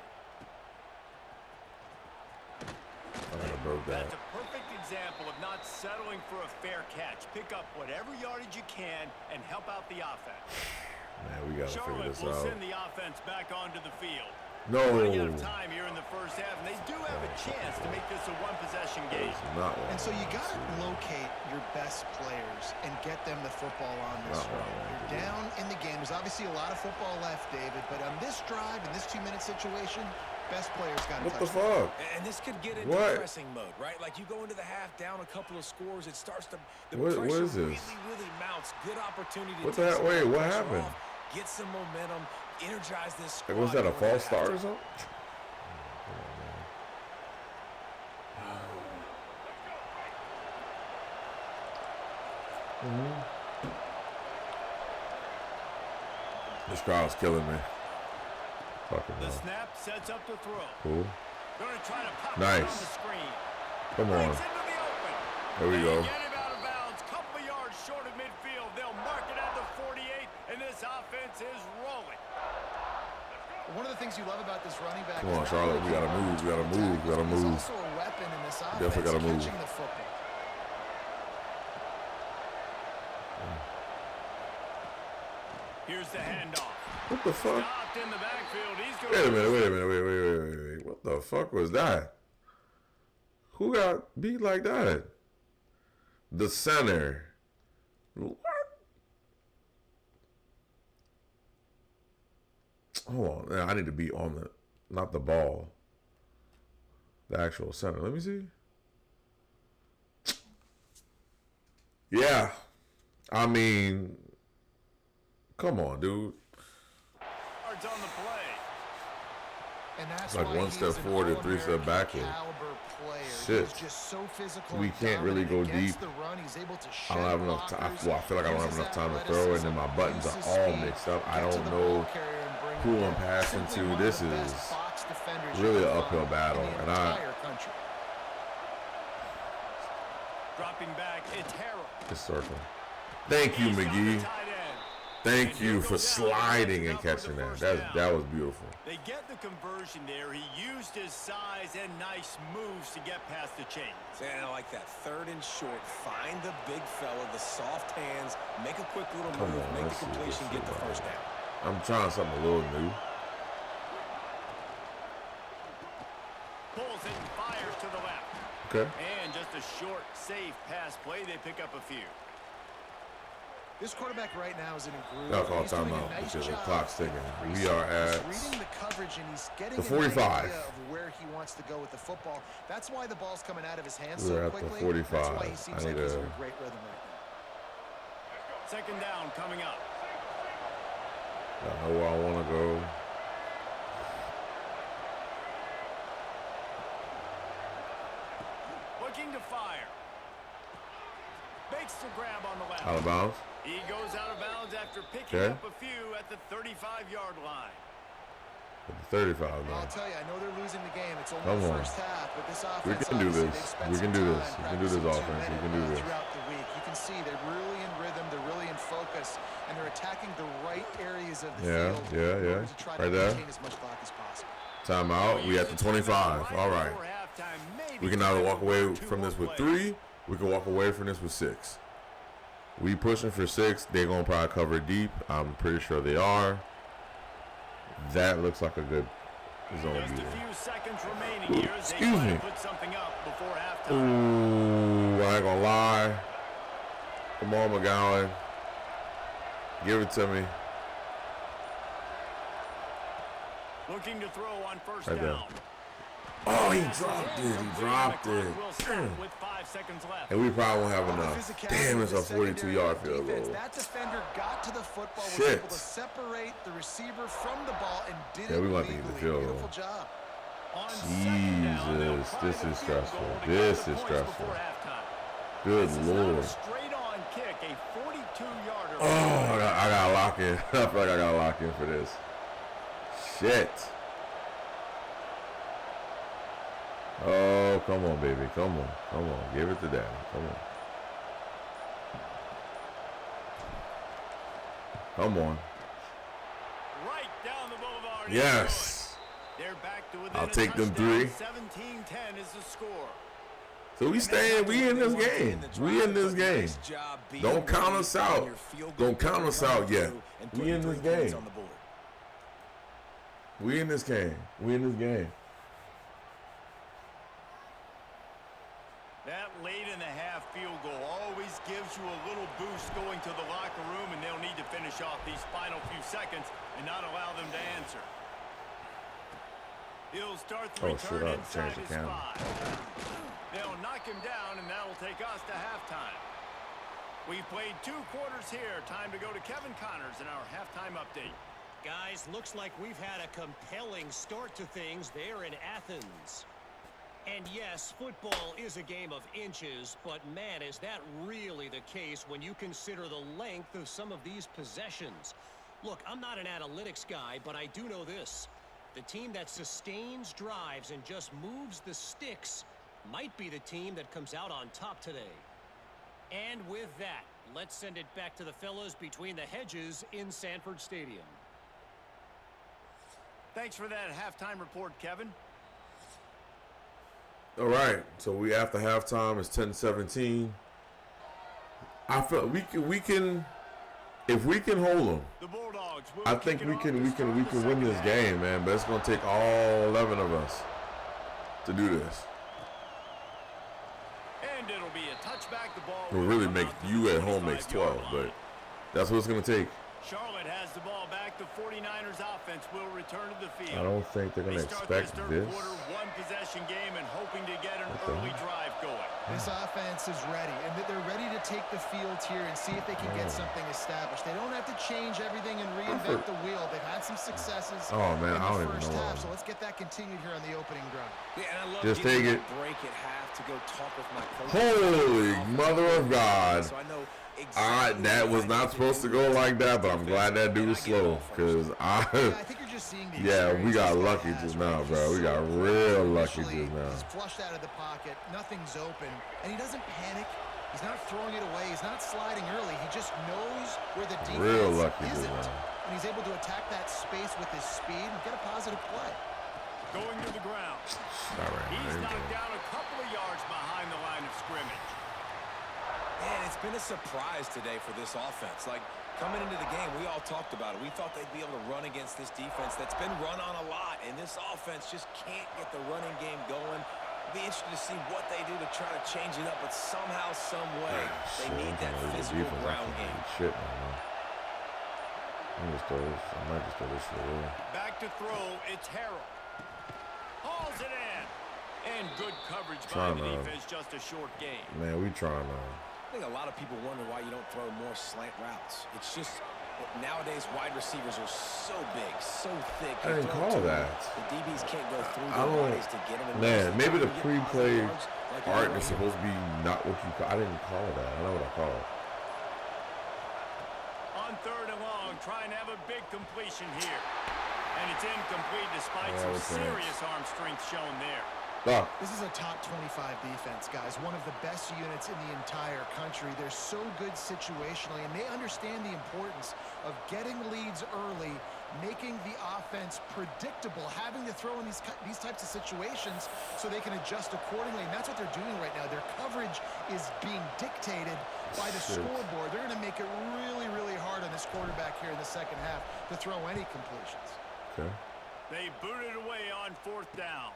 I gotta broke that. That's a perfect example of not settling for a fair catch. Pick up whatever yardage you can and help out the offense. Man, we got to figure Charlotte this will out. send the offense back onto the field. No. Running out of time here in the first half, and they do have a chance to make this a one-possession game. And so you got to locate your best players and get them the football on this run. You're down in the game. There's obviously a lot of football left, David, but on this drive, in this 2-minute situation, best players got to touch What the fuck? And this could get into pressing mode, right? Like you go into the half down a couple of scores, it starts to the What pressure is this? really mounts. Good opportunity to What take the some heck? Wait, of the what pressure happened? off, get some momentum, energize this squad. Was that a going false into start or halftime. something? This crowd's killing me. Fucking The hell. snap sets up the throw. Cool. Going to try to pop Nice. it on the screen. Come on. Breaks into the open. There we They go. get him out of bounds. Couple of yards short of midfield. They'll mark it at the 48, and this offense is rolling. One of the things you love about this running back. Come on, is Charlotte. We gotta move. We gotta move. We gotta He's move. also a weapon in this offense. Definitely gotta move. Catching the football. Here's the handoff. What the fuck? Stopped in the backfield. He's going Wait a minute. Wait. What the fuck was that? Who got beat like that? The center. What? Hold on. I need to be on the, not the ball. The actual center. Let me see. Yeah. I mean, come on, dude. yards on the play. And that's Like why one he's step an forward and 3 step all-American backward. caliber player. Shit. He's just so physical. We and can't really dominant go against deep. the run. He's able to I don't have enough time. I feel like I don't have enough time to throw, and then my buttons are all mixed up. I don't know who I'm passing to. This is really an uphill battle, and Dropping back, it's Harrell. this circle. Thank you, McGee. Thank you for sliding and catching that. That was beautiful. They get the conversion there. He used his size and nice moves to get past the chains. And I like that. 3rd and short. Find the big fella, the soft hands, make a quick little Come move, on, make let's the see, completion, let's get the see. first down. I'm trying something a little new. Pulls it and fires to the left. Okay. And just a short, safe pass play. They pick up a few. This quarterback right now is in a groove. Gotta call He's doing a timeout nice because the job clock's ticking. of We are at He's reading the coverage and he's getting the an 45. idea of where he wants to go with the football. That's why the ball's coming out of his hands We're so at the quickly. 45. That's why he seems I like need he's to- in a great rhythm right now. Second down coming up. I know where I want to go. Looking to fire. Makes the grab on the left. Out of bounds. He goes out of bounds after picking Okay. up a few at the 35-yard line. At the 35 I'll now. tell you, I know they're losing the game. It's only Come the on. first half, but this offense, We can do obviously, this. they've spent We can some do time this. We can do this practicing offense. We 2-minute can do this. throughout the week. You can see they're really in rhythm. They're really in focus, and they're attacking the right areas of the Yeah, field yeah, in order yeah. to try Right to there. maintain as much clock as possible. Timeout. We at the 25. All right. We can either walk away from this with 3. We can walk away from this with 6. We pushing for 6. They're gonna probably cover deep. I'm pretty sure they are. That looks like a good zone Just a beater. few seconds remaining here as they Excuse try me. to put something up before halftime. Ooh, I ain't gonna lie. Come on, McGowan. Give it to me. Looking to throw on first Right there. down. Oh, he dropped it. He dropped it. Will start with 5 seconds left. And we probably won't have On the enough. physicality Damn, of it's the a 42-yard secondary field defense, goal. That defender got to the football, was Shit. able to separate the receiver from the ball, and did Yeah, it we might need legally. the field goal. Beautiful job. On second down, they'll Jesus, try this the is field stressful. goal to get This the is points stressful. before halftime. Good This is not a Lord. straight-on kick, a 42-yarder. Oh, I got to lock in. I feel like I got to lock in for this. Shit. Oh, come on, baby. Come on. Come on. Give it to daddy. Come on. Come on. Right down the boulevard. Yes. They're back to within I'll a take them touchdown. 3. 17-10 is the score. So we staying. We in this game. We in this game. Don't count us out. Don't count us out yet. We in this game. We in this game. We in this game. That late in the half field goal always gives you a little boost going to the locker room, and they'll need to finish off these final few seconds and not allow them to answer. He'll start the return inside his 5. They'll knock him down, and that'll take us to halftime. We've played 2 quarters here. Time to go to Kevin Connors in our halftime update. Guys, looks like we've had a compelling start to things there in Athens. And yes, football is a game of inches, but man, is that really the case when you consider the length of some of these possessions. Look, I'm not an analytics guy, but I do know this. The team that sustains drives and just moves the sticks might be the team that comes out on top today. And with that, let's send it back to the fellas between the hedges in Sanford Stadium. Thanks for that halftime report, Kevin. All right, so we after halftime. It's 10-17. I feel we can if we can hold them. The Bulldogs will I think we can win this game, man. But it's gonna take all 11 of us to do this. And it'll be a touchback. The ball We'll really make you at home makes 12, but that's what it's gonna take. Charlotte has the ball back. The 49ers offense will return to the field. I don't think they're gonna expect this. Quarter, 1-possession game and hoping to get an early drive going. This offense is ready, and they're ready to take the field here and see if they can get something established. They don't have to change everything and reinvent the wheel. They've had some successes in the first half, so let's get that continued here on the opening drive. Yeah, and I love just take it. Break at half to go talk with my coach. Holy mother of God. So I know exactly that was not supposed to go like that, but I'm glad that dude was slow, because I think you're just seeing the we got lucky just now, bro. We got real lucky just now. He's flushed out of the pocket. Nothing's open. And he doesn't panic. He's not throwing it away. He's not sliding early. He just knows where the defense real lucky isn't. just now. And he's able to attack that space with his speed and get a positive play. Going to the ground. He's knocked down a couple of yards behind the line of scrimmage. Man, it's been a surprise today for this offense. Like, coming into the game, we all talked about it. We thought they'd be able to run against this defense that's been run on a lot, and this offense just can't get the running game going. It'll be interesting to see what they do to try to change it up, but somehow, some way, they need that physical ground game. Shit, man. I might just throw this shit away. Back to throw, it's Harrell. Hauls it in. And good coverage by the defense, just a short game. Man, we trying to. I think a lot of people wonder why you don't throw more slant routes. It's just nowadays wide receivers are so big, so thick. I didn't call that. The DBs can't go through their bodies to get them. Man, maybe the pre-play art is supposed to be not what you call. I didn't call that. I know what I called. On 3rd and long, trying to have a big completion here. And it's incomplete despite some serious arm strength shown there. This is a top 25 defense, guys. One of the best units in the entire country. They're so good situationally, and they understand the importance of getting leads early, making the offense predictable, having to throw in these types of situations so they can adjust accordingly. And that's what they're doing right now. Their coverage is being dictated by the scoreboard. They're going to make it really, really hard on this quarterback here in the second half to throw any completions. Okay. They booted away on 4th down.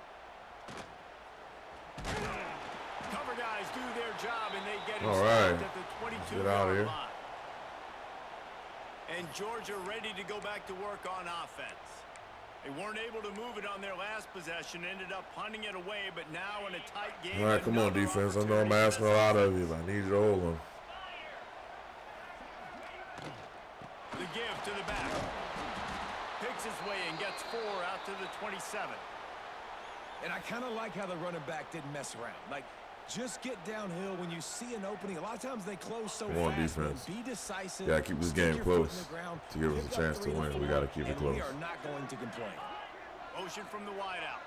Cover guys do their job, and they get stopped at the 22-yard line. And Georgia ready to go back to work on offense. They weren't able to move it on their last possession, ended up punting it away, but now in a tight game. All right, come on, defense. I know I'm asking a lot of you, but I need you to hold them. The give to the back. Picks his way and gets 4 out to the 27. And I kind of like how the running back didn't mess around. Like, just get downhill when you see an opening. A lot of times they close so fast. Defense. Be decisive. Gotta keep this game close to give us a chance to win. We gotta keep it close. We are not going to complain. Motion from the wideout.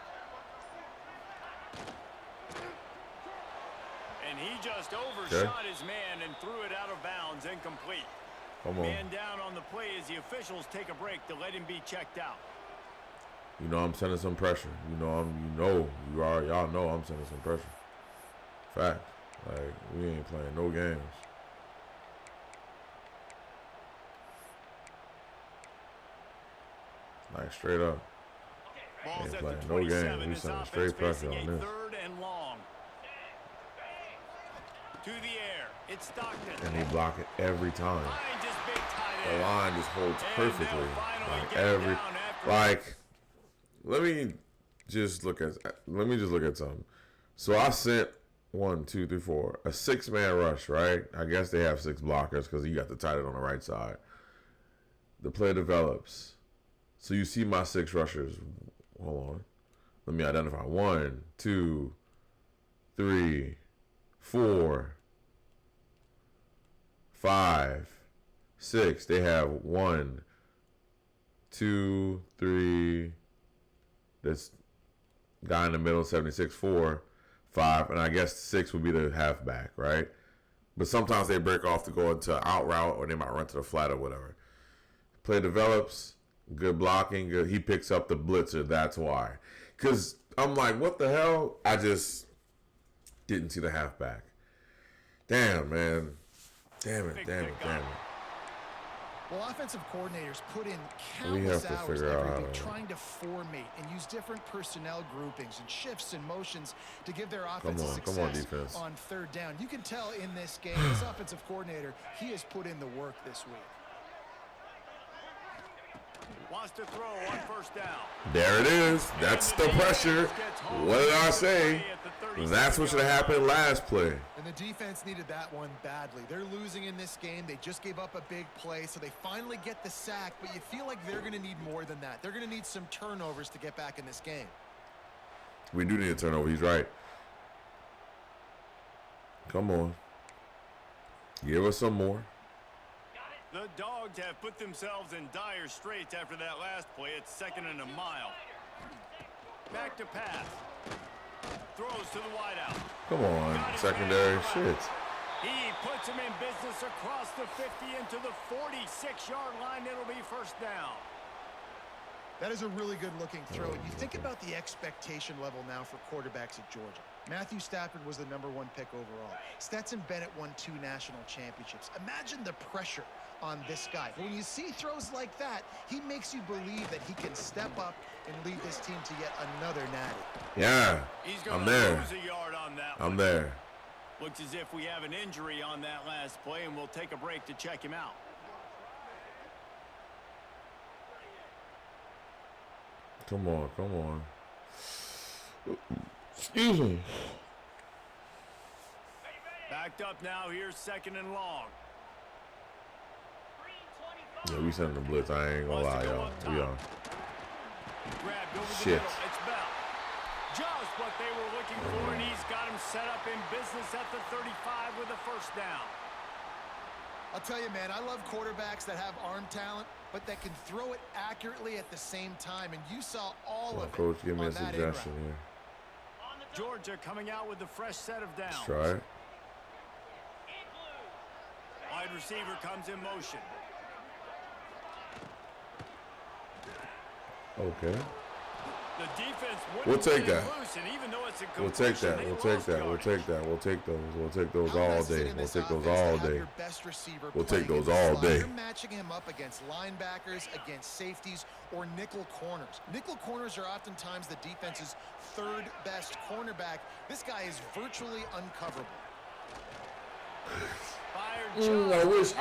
And he just overshot his man and threw it out of bounds, incomplete. Come on. Man down on the play as the officials take a break to let him be checked out. You know I'm sending some pressure. Y'all know I'm sending some pressure. Fact. Like, we ain't playing no games. Like, straight up. Ball's Ain't at playing the no 27. game. We This sending offense straight pressure facing on a this. 3rd and long. To the air. It's Stockton. And he block it every time. Finds his big tight The end. line just holds And perfectly. they'll finally Like, get every, down after like, let me just look at something. So I sent 1, 2, 3, 4, a 6-man rush, right? I guess they have 6 blockers because you got the tight end on the right side. The play develops. So you see my 6 rushers. Hold on. Let me identify. 1, 2, 3, 4, 5, 6. They have 1, 2, 3. This guy in the middle, 76, 4, 5, and I guess 6 would be the halfback, right? But sometimes they break off to go into out route, or they might run to the flat or whatever. Play develops, good blocking, good. He picks up the blitzer. That's why. Because I'm like, what the hell? I just didn't see the halfback. Damn, man. Damn it. Well, offensive coordinators put in We have countless to hours figure every out week how to- trying to formate and use different personnel groupings and shifts and motions to give their offense Come on, success defense. on 3rd down. You can tell in this game, this offensive coordinator, he has put in the work this week. Wants to throw on 1st down. There it is. That's the pressure. What did I say? That's what should have happened last play. And the defense needed that one badly. They're losing in this game. They just gave up a big play, so they finally get the sack, but you feel like they're going to need more than that. They're going to need some turnovers to get back in this game. We do need a turnover. He's right. Come on. Give us some more. The Dogs have put themselves in dire straits after that last play. It's 2nd and a mile. Back to pass. Throws to the wideout. Come on. Secondary shit. He puts him in business across the 50 into the 46-yard line. It'll be 1st down. That is a really good-looking throw. And you think about the expectation level now for quarterbacks at Georgia. Matthew Stafford was the #1 pick overall. Stetson Bennett won 2 national championships. Imagine the pressure on this guy. When you see throws like that, he makes you believe that he can step up and lead this team to yet another natty. Yeah. I'm there. Lose a yard on that I'm one. there. Looks as if we have an injury on that last play, and we'll take a break to check him out. Come on. Excuse me. Backed up now. Here's 2nd and long. Yeah, we sending the blitz. I ain't gonna lie, y'all. We are. Grabbed over the Shit. middle. It's Bell. Just what they were looking for, and he's got him set up in business at the 35 with a 1st down. I'll tell you, man, I love quarterbacks that have arm talent, but that can throw it accurately at the same time. And you saw all of it. Coach, give me a on that suggestion in-route. here. Georgia coming out with a fresh set of downs. Let's try it. Wide receiver comes in motion. Okay. The defense We'll wouldn't take let it that. loose, and even though it's a We'll take completion, that. they We'll lost take that. We'll yardage. take that. We'll take those. We'll take those How all best is it day. in We'll this take those offense to all have day. your best receiver We'll take playing those in the all slot? day. You're matching him up against linebackers, against safeties, or nickel corners. Nickel corners are oftentimes the defense's 3rd best cornerback. This guy is virtually uncoverable. I wish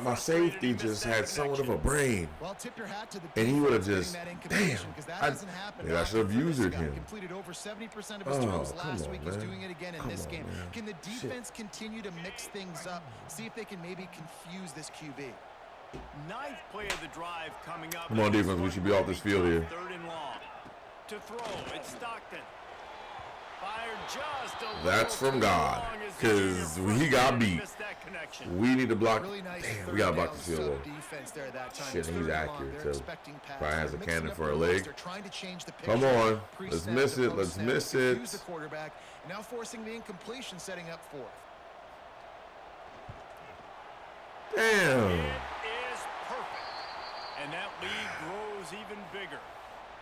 my safety just had somewhat of a brain. Well, tip your hat to the And he would have defense just, getting that damn, incompletion, because that doesn't happen maybe I should have often for this usered guy. him. Completed over 70% of his Oh, throws come last on, week. He's man. doing it again in Come this on, game. man. Can the Shit. defense continue to mix things up, see if they can maybe confuse this QB? 9th play of the drive coming up. Come on, defense. We should be off this field here. 3rd and long. To throw, it's Stockton. Fired just a That's little from too God, long as the 'cause junior he got freshman beat. missed that connection. We need to block. Really nice Damn, we third gotta block down this field sub goal. defense there that time. Shit, It's he's 3rd and long. accurate, They're too. expecting pass. Probably has They're a mixing cannon up for a their leg. looks. They're trying to change the Come picture. on. Pre-snap Let's miss to it. Let's post-snap, miss confuse it. the quarterback, now forcing the incompletion, setting up 4th. Damn. It is perfect. And that lead grows even bigger.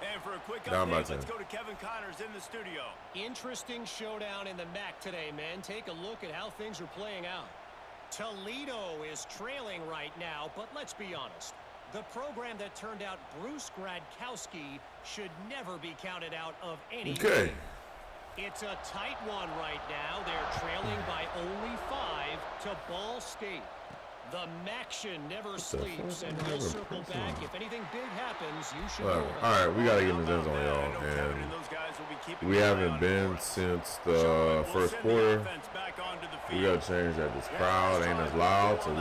And for a quick Down by update, 10. let's go to Kevin Connors in the studio. Interesting showdown in the MAC today, men. Take a look at how things are playing out. Toledo is trailing right now, but let's be honest. The program that turned out Bruce Gradkowski should never be counted out of any game. It's a tight one right now. They're trailing by only 5 to Ball State. The Maction never sleeps, and we'll circle back. If anything big happens, you should know about it. All right, we got to get in the end zone, y'all. And we haven't been since the first quarter. We got to change that. This crowd ain't as loud, so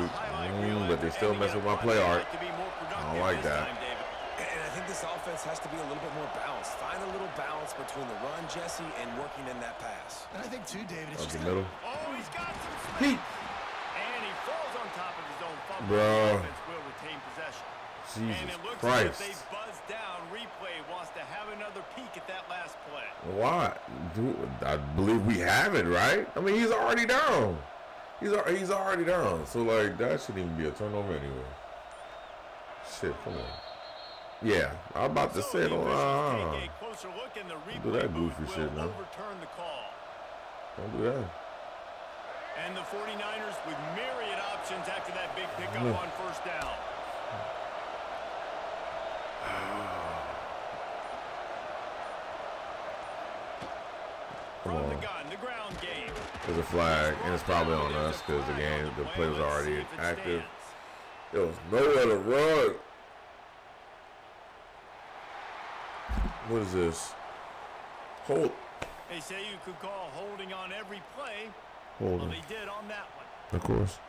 but they still messing with my play art. I don't like that. And I think this offense has to be a little bit more balanced. Find a little balance between the run, Jesse, and working in that pass. And I think, too, David, it's Up just the middle. Oh, he's got some speed. And he falls on top of his own fumble. Bro. The offense will retain possession. Jesus and it looks Christ. like they buzzed down. Replay wants to have another peek at that last play. Why? Dude, I believe we have it, right? I mean, he's already down. He's already down. So, like, that shouldn't even be a turnover anyway. Shit, come on. Yeah, I'm about to say it on. Don't do that goofy shit now. Don't do that. And the 49ers with myriad options after that big pickup on first down. From the gun, the ground game. There's a flag, and it's probably on us because the play was already active. There was nowhere to run. What is this? Hold. They say you could call holding on every play. Hold. Well, they did on that one. Of course.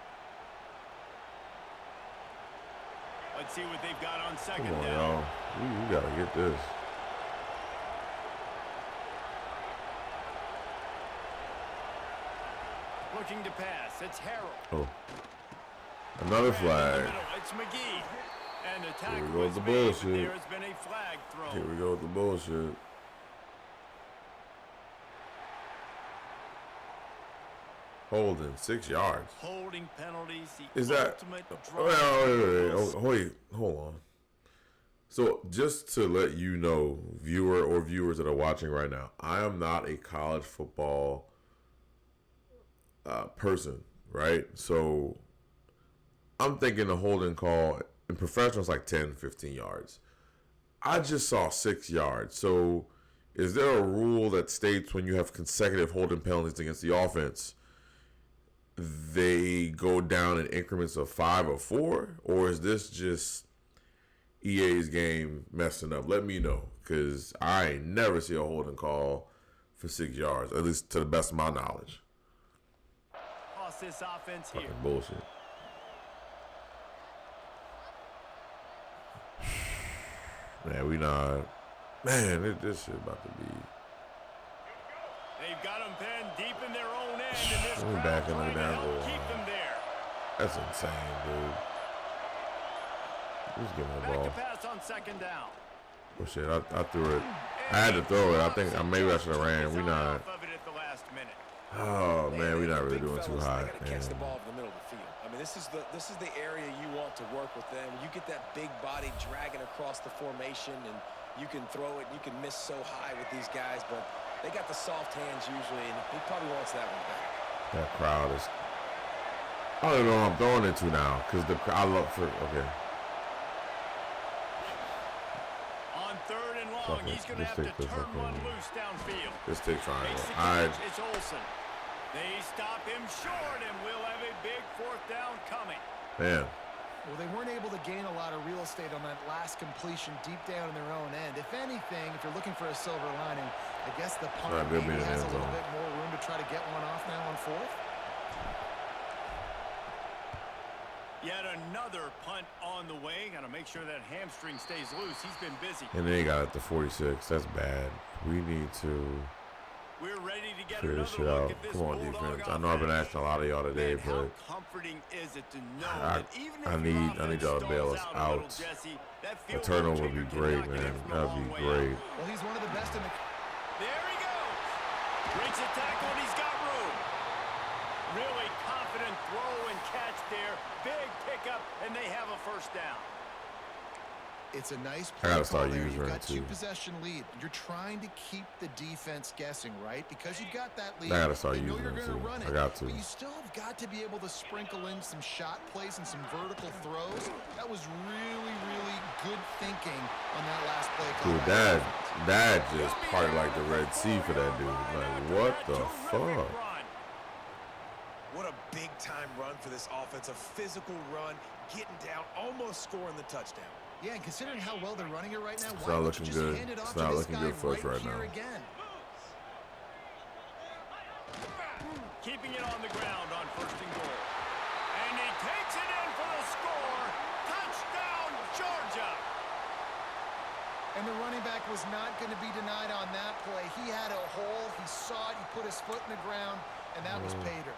Let's see what they've got on second Come on, down. y'all. We gotta get this. Looking to pass. It's Harrell. Oh. Another flag. It's McGee. And the Here tackle we go with is the made, but bullshit. there has been a flag thrown. Here we go with the bullshit. Holding 6 yards. Holding penalties. Is that? Ultimate Wait, hold on. So just to let you know, viewer or viewers that are watching right now, I am not a college football person, right? So I'm thinking the holding call in professionals like 10, 15 yards. I just saw 6 yards. So is there a rule that states when you have consecutive holding penalties against the offense, they go down in increments of 5 or 4? Or is this just EA's game messing up? Let me know, because I ain't never see a holding call for 6 yards, at least to the best of my knowledge. Lost this offense here. Fucking bullshit. Man, we not. Man, this shit about to be. They've got them pinned deep in their own end, and this We crowd back in the trying to down help goal keep them there. That's insane, dude. Who's giving the Back ball? to pass on second down. Oh shit, I threw it. I had to throw it. I think maybe I should have ran. We not. Off of it at the last minute. Oh man, we not really Big doing too fellas, hot. They gotta catch the And ball in the middle of the field. I mean, this is the area you want to work with them. You get that big body dragging across the formation, and you can throw it. You can miss so high with these guys, but they got the soft hands usually, and he probably wants that one back. that crowd is. I don't even know what I'm throwing it to now, because I love for okay. On third and long, Okay, he's going to let's have to take this, turn okay. one loose downfield. Let's take triangle. Makes the I catch. It's Olsen. They stop him short, and we'll have a big fourth down coming. man. Well, they weren't able to gain a lot of real estate on that last completion deep down in their own end. If anything, if you're looking for a silver lining, I guess the punt Right, good maybe being in has a the little zone. bit more room to try to get one off now on fourth. Yet another punt on the way. Got to make sure that hamstring stays loose. He's been busy. And then he got it to 46. That's bad. We need to We're ready to get figure another this shit look out. at this Come on, Bulldog defense. I know I've been offense. asking a lot of y'all today, Man, how but comforting is it to know I that even if I your need offense y'all to bail us stalls a little, out. Jesse, that A field goal turnover would be kicker can great, knock it in man. from a That'd be long way great. out. Well, he's one of the best in the... There he goes. Breaks a tackle, and he's got room. Really confident throw and catch there. Big pickup, and they have a first down. It's a nice I play gotta call start there. using You've it got too. two-possession lead. You're trying to keep the defense guessing, right? Because you've got that lead. I gotta start they know using you're it going to too. run it. I got to. But you still have got to be able to sprinkle in some shot plays and some vertical throws. That was really, really good thinking on that last play call. Dude, that just parted like the Red Sea for that dude. Like, what the fuck? What a big-time run for this offense. A physical run, getting down, almost scoring the touchdown. Yeah, and considering how well they're running it right now, It's why not don't you looking just good. hand it It's off not to this looking guy good for us right here now. again? Keeping it on the ground on 1st and goal. And he takes it in for the score. Touchdown, Georgia. And the running back was not going to be denied on that play. He had a hole. He saw it. He put his foot in the ground, and that was pay dirt.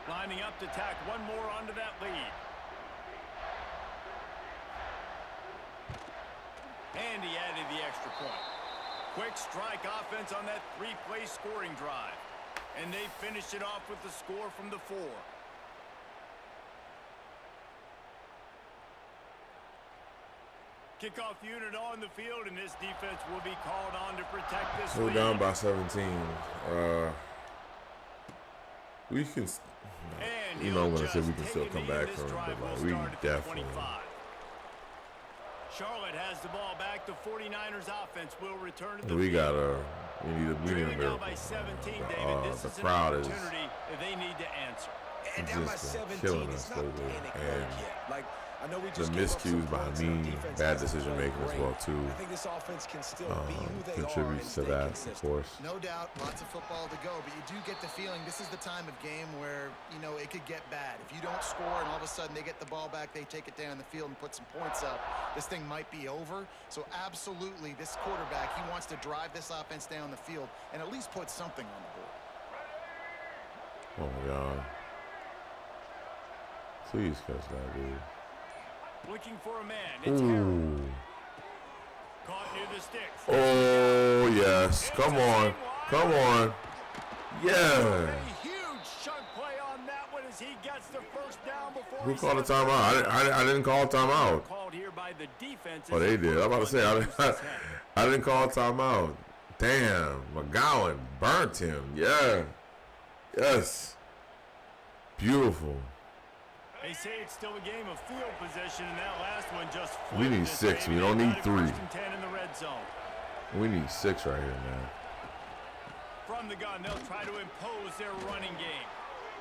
Lining up to tack one more onto that lead. And he added the extra point. Quick strike offense on that 3-play scoring drive. And they finished it off with the score from the 4. Kickoff unit on the field, and this defense will be called on to protect this We're lead. down by 17. We can, And you know, he'll when I said we just can take still a come knee, back this from it, drive but will like, we start at the definitely. 25. Charlotte has the ball back. The 49ers offense will return to the We field. gotta. We need a Trailing now miracle. by 17, David. This The is an crowd is opportunity that they need to answer. And down by just 17, killing it's us not lately. panic And mode yet. Like, I know we the just gave up some miscues by points and our me, defense bad hasn't decision played making as great. well too, I think this offense can still be who they are and contributes to stay that, of consistent. course. No doubt, lots of football to go, but you do get the feeling this is the time of game where, you know, it could get bad. If you don't score and all of a sudden they get the ball back, they take it down the field and put some points up, this thing might be over. So absolutely, this quarterback, he wants to drive this offense down the field and at least put something on the board. Oh my God. Please catch that, dude. Looking for a man. It's Harold. Ooh. Caught near the sticks. Oh, yes. Come on. Come on. Yeah. A huge chunk play on that one as he gets the first down before Who he called a steps away. timeout? I didn't call a timeout. Called here by the defense. Oh, they did. I'm about to say, I didn't call a timeout. Damn. McGowan burnt him. Yeah. Yes. Beautiful. They say it's still a game of field possession, and that last one just We need flipped this 6. baby. We don't They need got it 3. 1st and 10 in the red zone. We need 6 right here, man. From the gun, they'll try to impose their running game.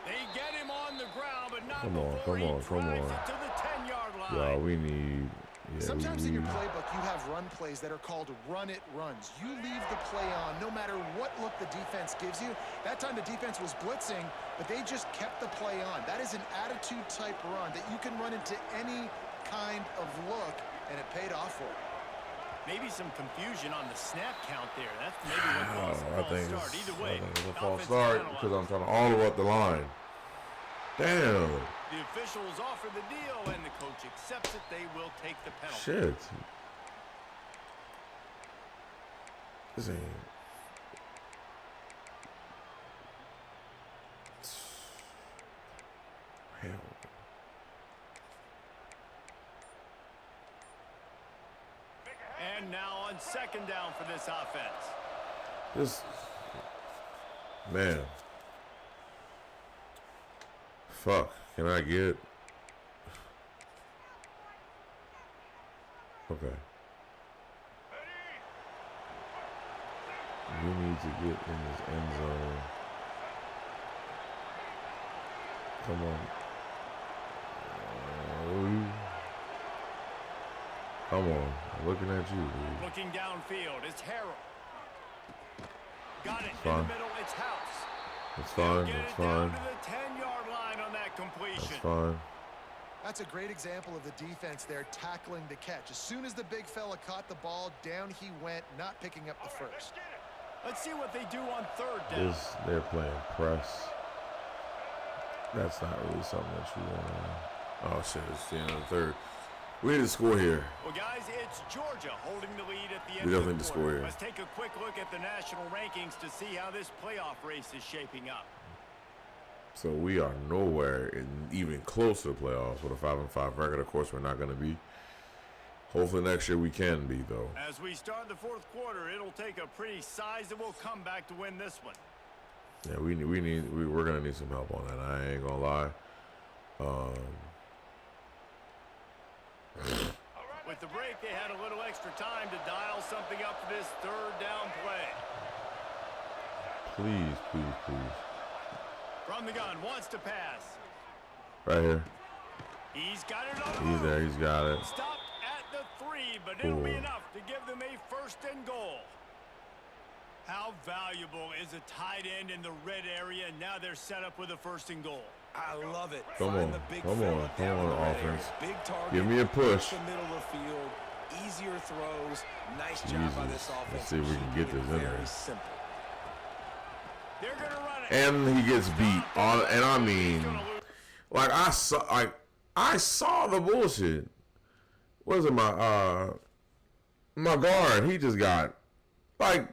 They get him on the ground, but not Come on, before come he on, come drives on. it to the 10-yard line. Y'all, we need. Yeah, Sometimes we in your need. playbook, you have run plays that are called run-it runs. You leave the play on no matter what look the defense gives you. That time the defense was blitzing, but they just kept the play on. That is an attitude-type run that you can run into any kind of look, and it paid off for you. Maybe some confusion on the snap count there. That's maybe what caused the I false think start. it's, Either way, I think it's a the false offense start is because I'm trying to all the way up the line. Damn. The officials offer the deal, and the coach accepts it. They will take the penalty. Shit. This ain't. Hell. And now on 2nd down for this offense. This. Man. Fuck. Can I get. Okay. We need to get in this end zone. Come on. Come on. I'm looking at you, dude. Looking downfield, it's Harold. Got it in Fine. the middle, it's House. It's fine. Get It's it fine. down to the 10-yard line on that completion. It's fine. That's a great example of the defense there tackling the catch. As soon as the big fella caught the ball, down he went, not picking up the first. Let's see what they do on 3rd down. They're playing press. That's not really something that you want to. Oh shit! It's the end of the third. We need to score here. Well, guys, it's Georgia holding the lead at the end We of definitely the need to quarter. score here. Let's take a quick look at the national rankings to see how this playoff race is shaping up. So we are nowhere even close to the playoffs with a 5-5 record. Of course, we're not going to be. Hopefully next year we can be, though. As we start the fourth quarter, it'll take a pretty sizable comeback to win this one. Yeah, we're going to need some help on that. I ain't going to lie. With the break, they had a little extra time to dial something up for this third down play. Please, please, please. From the gun, wants to pass. Right here. He's got it on the He's move. there. He's got it. Stopped at the 3, but it'll be Cool. enough to give them a first and goal. How valuable is a tight end in the red area? And now they're set up with a first and goal. I love it. Come Find on. the big Come fill on. up Come down on, the red offense. area. Big target. Give me a push. The middle of the field. Easier throws. Nice job by this Jesus. offense. Let's see if we can get this in Very there. simple. They're going to run it. And he gets beat. And I mean, like I saw the bullshit. What is it? My guard. He just got like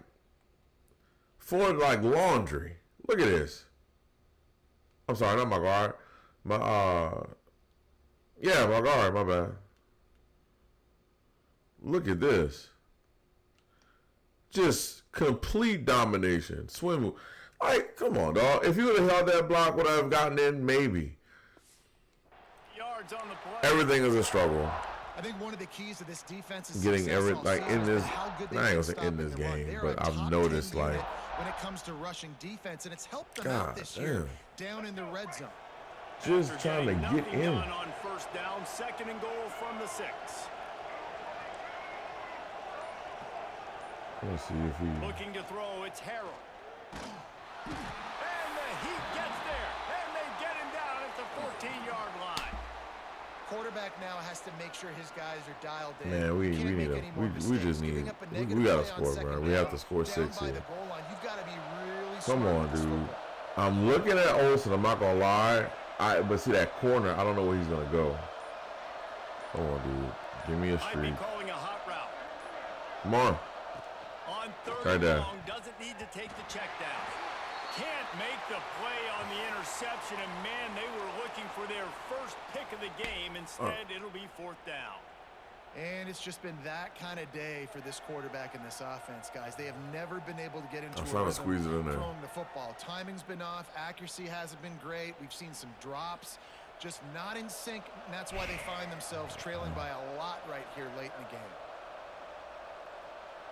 for like laundry. Look at this. I'm sorry, not my guard. My guard. My bad. Look at this. Just complete domination. Swim move. Like, come on, dog. If you would have held that block, would I have gotten in? Maybe. Yards on the play. Everything is a struggle. I think one of the keys to this defense is Getting success every all like in season this. is how good I ain't they've gonna been say in stopping this the run. game, They're but a I've top noticed 10 like unit when it comes to rushing defense, and it's helped them God out this year damn. down in the red zone. just After trying to getting get nothing in. done on first down, second and goal from the 6. Let's see if he. Looking to throw, it's Harrell. And the Heat gets there, and they get him down at the 14-yard line. Quarterback now has to make sure his guys are dialed in. Man, we You can't need make a any more we mistakes. just Giving need up a we negative gotta play on score, second bro. We have down, to score down 6 by here. the goal line. You've got to be really Come smart on, with this dude. football. I'm looking at Olsen. I'm not gonna lie. But see that corner. I don't know where he's gonna go. Come on, dude. Give me a Might be streak. calling a hot route. Come on. On third Right and there. long, doesn't need to take the check down. Can't make the play on the interception, and man, they were looking for their first pick of the game. Instead, it'll be fourth down. And it's just been that kind of day for this quarterback in this offense, guys. They have never been able to get into I'm a trying to rhythm squeeze it in there. throwing the football. Timing's been off. Accuracy hasn't been great. We've seen some drops. Just not in sync, and that's why they find themselves trailing by a lot right here late in the game.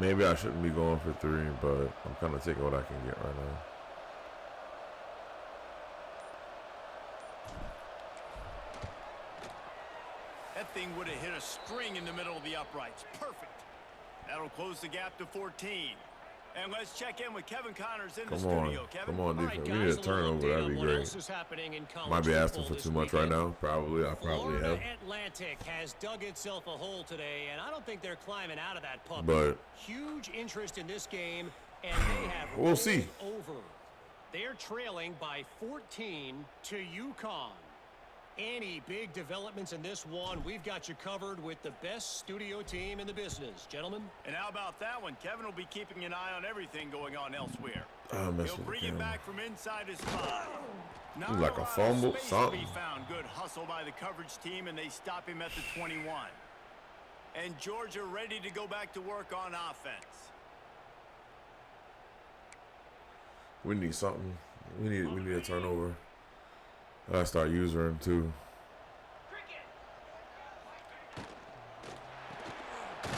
Maybe I shouldn't be going for 3, but I'm kind of taking what I can get right now. That thing would have hit a string in the middle of the uprights. Perfect. That'll close the gap to 14. And let's check in with Kevin Connors in the Come on. studio. Kevin. Come on, All right, defense. guys, We need a little turnover. update That'd on be what great. else is happening in college Might be asking football for this too much right weekend. now. Probably. I probably Florida have. Atlantic has dug itself a hole today, and I don't think they're climbing out of that puppy. But Huge interest in this game, and they have we'll see. rolled over. They're trailing by 14 to UConn. Any big developments in this one, we've got you covered with the best studio team in the business. Gentlemen. And how about that one? Kevin will be keeping an eye on everything going on elsewhere. I mess He'll with bring the it camera. back from inside his 5. Not Like a lot of fumble, space to something. be found. Good hustle by the coverage team, and they stop him at the 21. And Georgia ready to go back to work on offense. We need something. We need a turnover. I start using him too.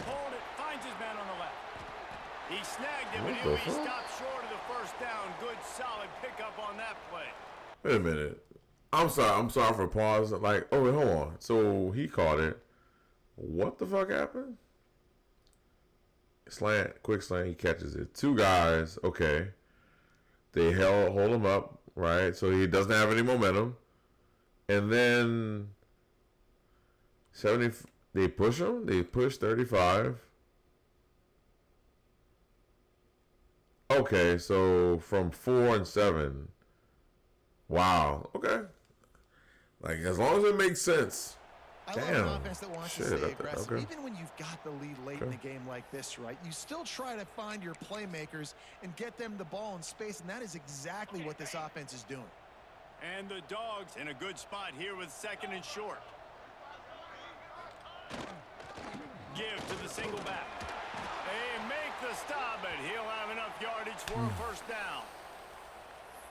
Hold it, finds his man on the left. He snagged him, What and the he'll be fuck? stopped short of the first down. Good, solid pickup on that play. Wait a minute. I'm sorry for pause. Like, oh wait, hold on. So he caught it. What the fuck happened? Slant, quick slant. He catches it. 2 guys. Okay. They hold him up, right? So he doesn't have any momentum. And then 70. They push him. They push 35. Okay, so from 4 and 7. Wow. Okay. Like, as long as it makes sense. I love an offense that wants to stay aggressive. Okay. Even when you've got the lead late in the game like this, right, you still try to find your playmakers and get them the ball in space, and that is exactly what this offense is doing. And the Dogs in a good spot here with 2nd and short. Give to the single back. They make the stop, but he'll have enough yardage for a first down.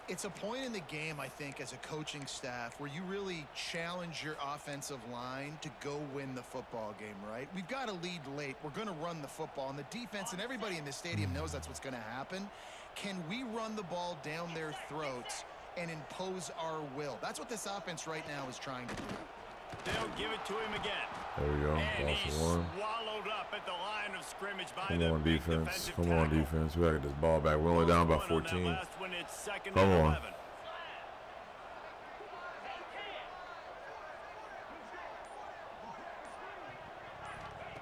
It's a point in the game, I think, as a coaching staff where you really challenge your offensive line to go win the football game, right? We've got a lead late. We're going to run the football, and the defense and everybody in the stadium knows that's what's going to happen. Can we run the ball down their throats and impose our will? That's what this offense right now is trying to do. They'll give it to him again. There we go. And he's Lost 1. swallowed up at the line of scrimmage by Come the on, big defense. defensive Come on, tackle. defense. We got to get this ball back. We're only down by On that 14. last one, it's 2nd Come and on. 11.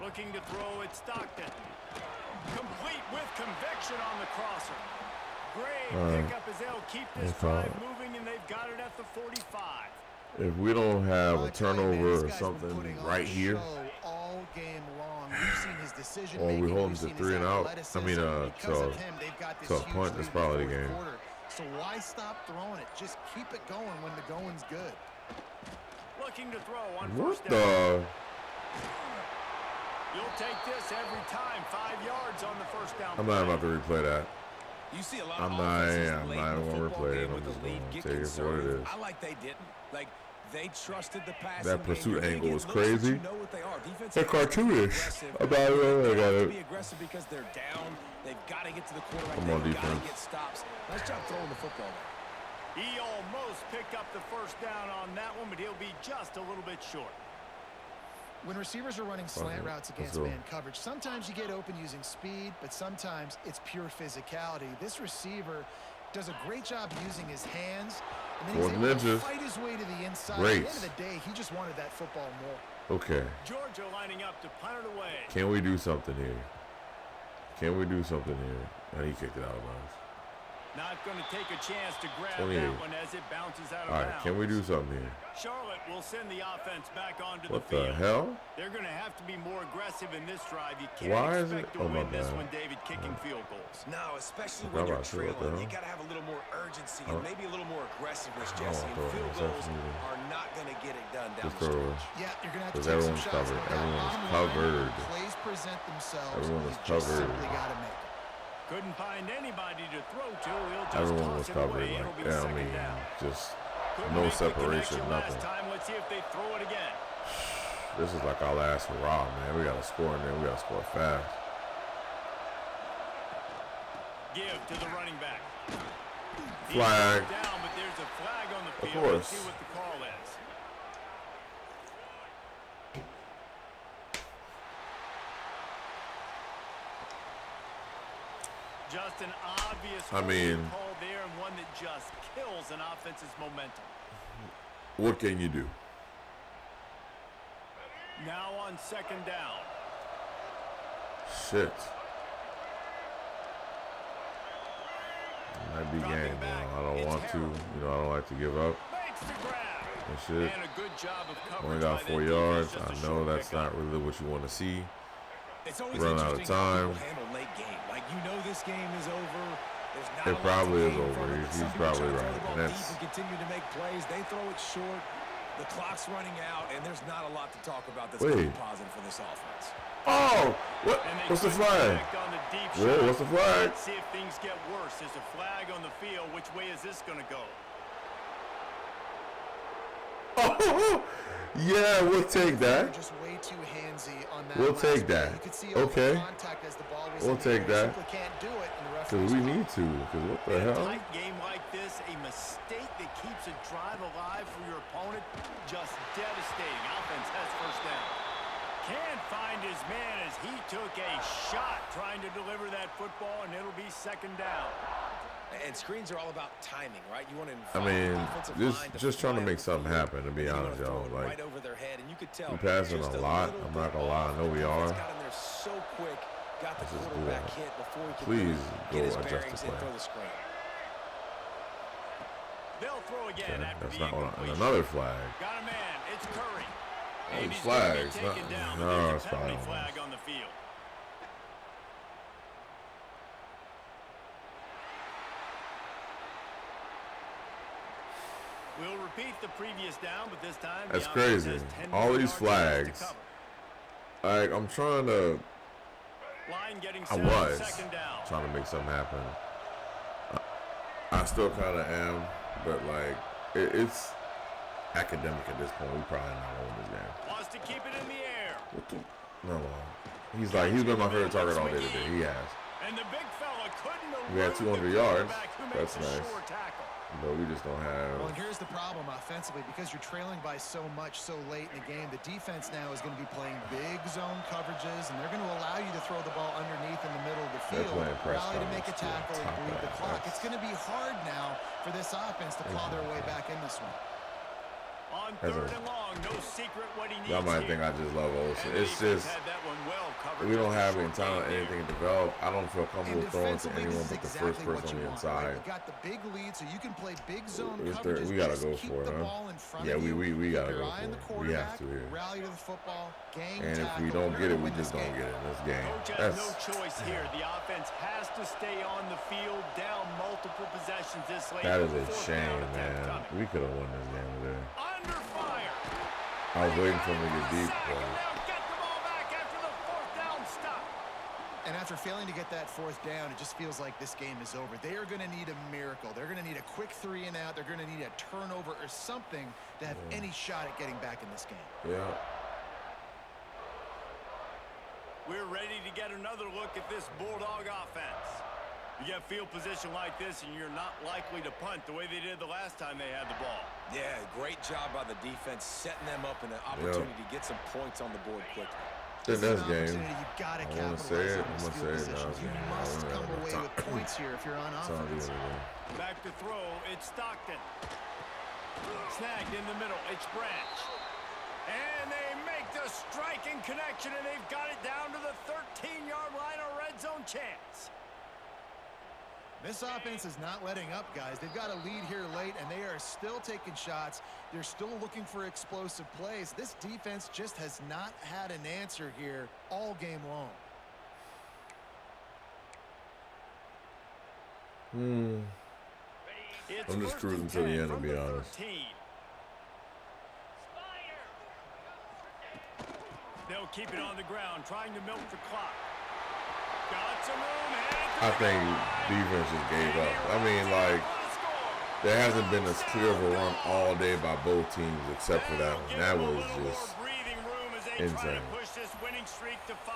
Looking to throw it, Stockton. Complete with conviction on the crosser. Great pickup as they'll keep this drive moving, and they've got it at the 45. If we don't have a I'll tell you, man, turnover this or guy's been something putting on right a here, show all game long. We've seen his decision or we making. hold We've them seen to his 3 and out, athleticism. I mean, Because of him, they've got this to a huge punt, lead that's in probably the fourth game. quarter. So why stop throwing it? Just keep it going when the going's good. Looking to throw on What first down. the? You'll take this every time. 5 yards on the first down. I'm not about to replay that. You see a lot I'm of not- offenses yeah, I'm late not in the gonna football replay it. game I'm with just the lead gonna get take it for what it conservative. is. I like they didn't. Like, they trusted the passing That game. pursuit You're gonna angle get was looks that crazy. You know what they are. Defensive They're backs are cartoonish. aggressive. About it, They I got have to it. be aggressive because they're down. They've got to get to the quarterback. Come on, They've got to defense. get stops. Nice job throwing the football there. He almost picked up the first down on that one, but he'll be just a little bit short. When receivers are running slant routes against man coverage, sometimes you get open using speed, but sometimes it's pure physicality. This receiver does a great job using his hands, and then he's able to fight his way to the inside. Great. At the end of the day, he just wanted that football more. Okay. Georgia lining up to punt it away. Can we do something here? Can we do something here? And he kicked it out of bounds. Not going to take a chance to grab 28. that one as it bounces out of All right, bounds. can we do something here? Charlotte will send the offense back onto What the the field. hell? They're going to have to be more aggressive in this drive. You can't Why is expect it- to oh, my win this bad. one, David, kicking field goals. No, especially Forgot when you're about shit, what the trailing. You hell? got to have a little more urgency Oh. and maybe a little more aggressiveness, I don't Jesse. wanna And throw an field goals interception either. are not going to get it done down Just the throw it. stretch. Yeah, you're going to have to Because take some everyone's shots. covered. no doubt. Everyone's Bottom line, covered. Plays present themselves. Everyone was You just covered. simply got to make it. Couldn't find anybody to throw to. He'll just Everyone toss was it covered. away. It'll Like, be yeah, I second mean, down. just Couldn't no make the separation, connection nothing. last time. Let's see if they throw it again. This is like our last hurrah, man. We got to score in there. We got to score fast. Give to the running back. He Flag. goes down, but there's a flag on the Of field. Let's course. see what the call is. Just an obvious holding call there, and one that just kills an offense's momentum. What can you do? Now on second down. Shit. Might be game, I don't want to. You know, I don't like to give up Makes the grab. and shit. And a good job of coverage. Only got by 4 that yards. defense, just a I know short that's pickup. not really what you want to see. It's always Run out of interesting how time. people handle late game. Like, you know this game is over. There's not It a lot probably to is gain over. from it, but He's some people probably try to throw right. the ball And that's- deep and continue to make plays. They throw it short. The clock's running out, and there's not a lot to talk about that's going to be Wait. positive for this offense. Oh! What? And they What's the couldn't flag? connect on the deep Whoa, shot. what's the flag? Let's see if things get worse. There's a flag on the field. Which way is this going to go? Oh! Yeah, we'll take They're that. just way too handsy on that. We'll last take play. that. You could see all Okay. the contact as the ball was We'll in the take air. that. Simply can't do it, and the Because referees we call. need to. Because what the In a hell? tight game like this, a mistake that keeps a drive alive for your opponent, just devastating. Offense has first down. Can't find his man as he took a shot trying to deliver that football, and it'll be second down. And screens are all about timing, right? You want to I invite mean, the defensive line to just trying to fly make up the something field. happen, to be You wanna honest, throw y'all. it Like, right over their head, and you could tell we passing just a lot. little I'm bit not gonna lie. I off. know we Defense are. got in there so quick, got the Let's just do quarterback that. hit before he could Please really go get his adjust the bearings and play. throw the screen. They'll throw again Okay, after that's the not on incompletion. another flag. Got a man. It's Curry. And he's flags. gonna be taken down, but No, there's it's a penalty fine. flag on the field. We'll repeat the previous down, but this time That's the offense crazy. has 10 All more these yards flags. to cover. Like, I'm trying to. Line getting I set, was second down. trying to make something happen. I still kind of am, but like, it's academic at this point. We probably not gonna win this game. Wants to keep it in the air. What the? No. He's been my favorite target all day today. He has. And the big fella couldn't We had elude 200 the yards. quarterback who That's makes a nice. sure tackle. But we just don't have. Well, and here's the problem offensively. Because you're trailing by so much so late in the game, the defense now is going to be playing big zone coverages, and they're going to allow you to throw the ball underneath in the middle of the They're field, playing press rally to make a coverage, too. tackle, and Top bleed the back. clock. It's going to be hard now for this offense to claw their way back in this one. On That's third a- and long, no secret what he needs. Y'all might here. think I just love Olsen. And the It's defense just had that one well covered. we don't Just a have short any talent, gain anything there. to develop. I don't feel comfortable And throwing to defensively, anyone this but is the first exactly what person on you the want, right? inside. You got the big lead, so you can play big zone We coverages. gotta Just go keep for it, the huh? ball in front Yeah, of you. we Keep gotta your go eye on the for it. We have quarterback, to here. rally to the football, gang And if we tackle. don't We're get it, gonna we win just this don't game. get it in this game. Coach has That's no choice here. The offense has to stay on the field, down multiple possessions this late. that is a Fourth shame, down attempt man. coming. We could have won this game today. Under fire. I was waiting for him to get deep, Sack, and but now get the ball back after the fourth down stop. And after failing to get that fourth down, it just feels like this game is over. They are going to need a miracle. They're going to need a quick 3 and out. They're going to need a turnover or something to have any shot at getting back in this game. yeah. We're ready to get another look at this Bulldog offense. You get field position like this, and you're not likely to punt the way they did the last time they had the ball. Yeah, great job by the defense, setting them up in an opportunity to get some points on the board quickly. In This is this an game, opportunity you've got to I wanna capitalize say it. on I'm this gonna field say it now. position. You must come away with points here if you're on that's all I do offense. today. Back to throw, it's Stockton. Snagged in the middle, it's Branch. And they make the striking connection, and they've got it down to the 13-yard line, a red zone chance. This offense is not letting up, guys. They've got a lead here late, and they are still taking shots. They're still looking for explosive plays. This defense just has not had an answer here all game long. It's I'm just first cruising and to the 10 end, to from be the honest. 13. They'll keep it on the ground, trying to milk the clock. Got some room. I think defense just gave up. I mean, like, there hasn't been as clear of a run all day by both teams except for that one. That was just insane. Push this winning streak to 5.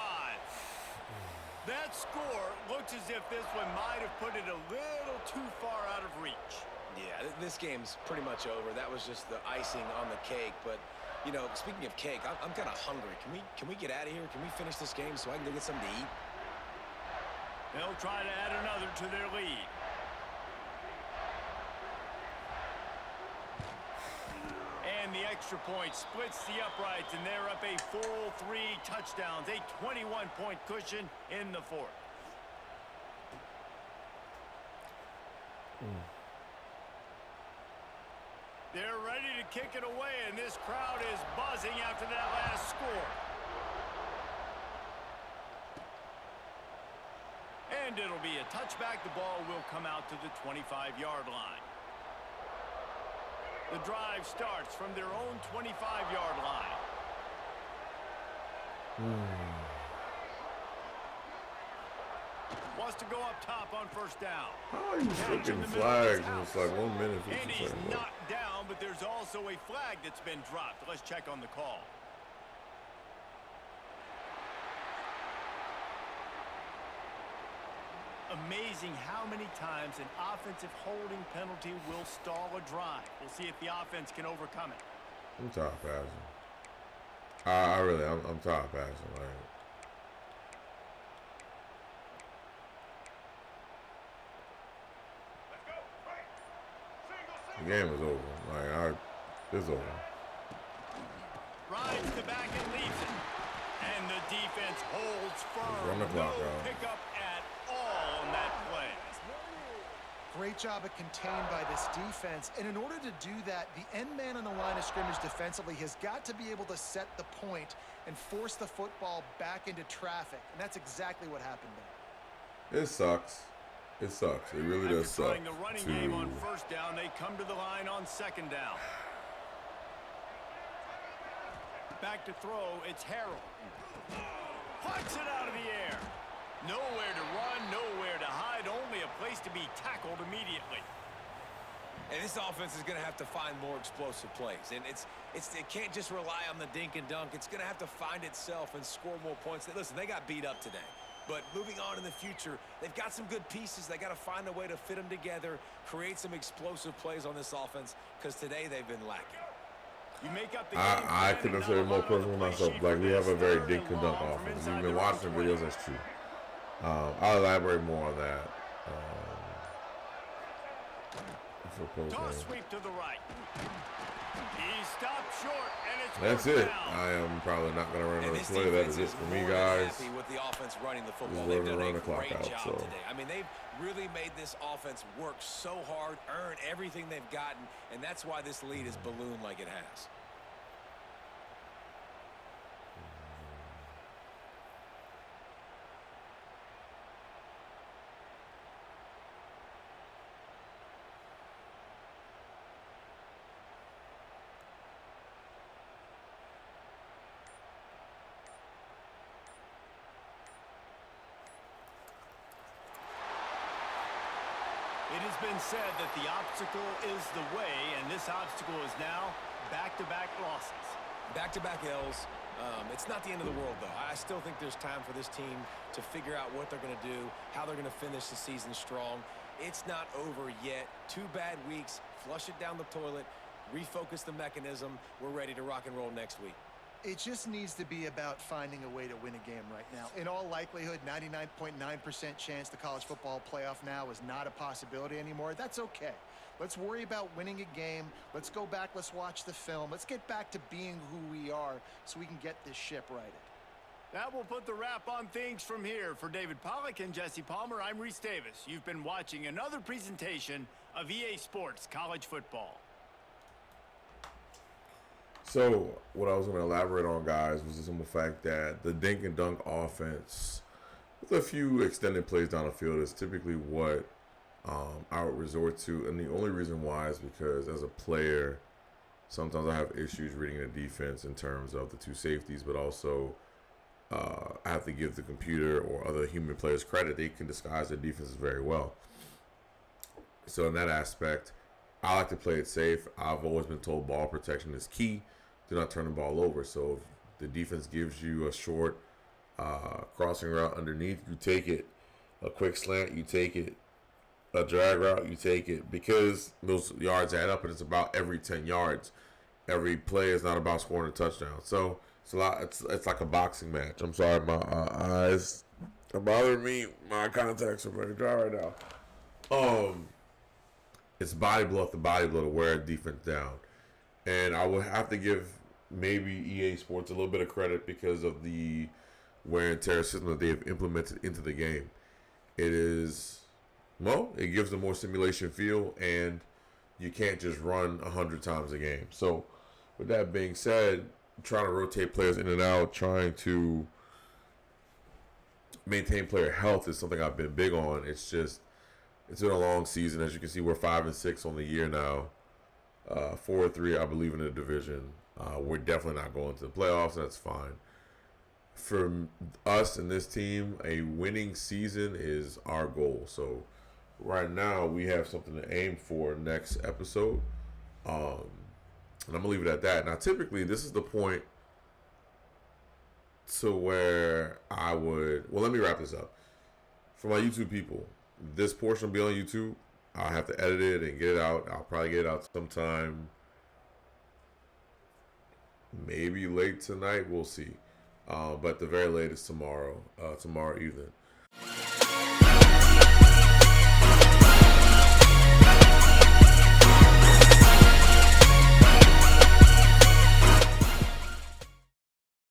That score looks as if this one might have put it a little too far out of reach. Yeah, this game's pretty much over. That was just the icing on the cake. But, you know, speaking of cake, I'm kind of hungry. Can we get out of here? Can we finish this game so I can go get something to eat? They'll try to add another to their lead. And the extra point splits the uprights, and they're up a full 3 touchdowns, a 21-point cushion in the fourth. They're ready to kick it away, and this crowd is buzzing after that last score. And it'll be a touchback. The ball will come out to the 25-yard line. The drive starts from their own 25-yard line. Wants to go up top on first down. How are you flipping flags in it's like 1 minute, And 50 he's seconds? knocked down, but there's also a flag that's been dropped. Let's check on the call. Amazing how many times an offensive holding penalty will stall a drive. We'll see if the offense can overcome it. I'm tired of passing. I'm tired of passing. Like, the game is over. Like, it's over. Rides the back and leaves it. And the defense holds firm. Run the clock no out. pickup at all on that play. Great job of contained by this defense. And in order to do that, the end man on the line of scrimmage defensively has got to be able to set the point and force the football back into traffic. And that's exactly what happened there. It sucks. It sucks. It really does suck. Trying the running game on first down, they come to the line on second down. Back to throw, it's Harrell. Plucks it out of the air. Nowhere to run, nowhere to hide, only a place to be tackled immediately. And this offense is going to have to find more explosive plays. And it can't just rely on the dink and dunk. It's going to have to find itself and score more points. Listen, they got beat up today. But moving on in the future, they've got some good pieces. They got to find a way to fit them together, create some explosive plays on this offense, because today they've been lacking. You make up the I couldn't say it more personal myself. Like, we have a very dink and dunk offense. You've been watching the videos, that's true. I'll elaborate more on that. Toss sweep to the right. He stopped short, and it's that's it. down. I am probably not going to run another play. That is it for me, guys. With the offense running the football, Just they've done run a the clock great out, job so. today. I mean, they've really made this offense work so hard, earn everything they've gotten, and that's why this lead is ballooned like it has. It has been said that the obstacle is the way, and this obstacle is now back-to-back losses. Back-to-back L's. It's not the end of the world, though. I still think there's time for this team to figure out what they're going to do, how they're going to finish the season strong. It's not over yet. 2 bad weeks. Flush it down the toilet. Refocus the mechanism. We're ready to rock and roll next week. It just needs to be about finding a way to win a game right now. In all likelihood, 99.9% chance the college football playoff now is not a possibility anymore. That's okay. Let's worry about winning a game. Let's go back. Let's watch the film. Let's get back to being who we are so we can get this ship righted. That will put the wrap on things from here. For David Pollack and Jesse Palmer, I'm Reese Davis. You've been watching another presentation of EA Sports College Football. So, what I was going to elaborate on, guys, was the simple fact that the dink and dunk offense, with a few extended plays down the field, is typically what I would resort to. And the only reason why is because, as a player, sometimes I have issues reading the defense in terms of the 2 safeties, but also I have to give the computer or other human players credit. They can disguise their defenses very well. So, in that aspect, I like to play it safe. I've always been told ball protection is key. Do not turn the ball over. So if the defense gives you a short crossing route underneath, you take it. A quick slant, you take it. A drag route, you take it. Because those yards add up, and it's about every 10 yards. Every play is not about scoring a touchdown. So it's a lot. It's like a boxing match. I'm sorry, my eyes are bothering me. My contacts are very dry right now. It's body blow after body blow to wear a defense down. And I would have to give maybe EA Sports a little bit of credit because of the wear and tear system that they have implemented into the game. It is, well, it gives a more simulation feel, and you can't just run 100 times a game. So, with that being said, trying to rotate players in and out, trying to maintain player health is something I've been big on. It's just, it's been a long season. As you can see, we're 5-6 on the year now. 4-3, I believe, in the division. We're definitely not going to the playoffs, and that's fine. For us and this team, a winning season is our goal. So right now, we have something to aim for next episode. And I'm going to leave it at that. Now, typically, this is the point to where I would... Well, let me wrap this up. For my YouTube people, this portion will be on YouTube. I'll have to edit it and get it out. I'll probably get it out sometime, maybe late tonight. We'll see. But the very latest tomorrow evening.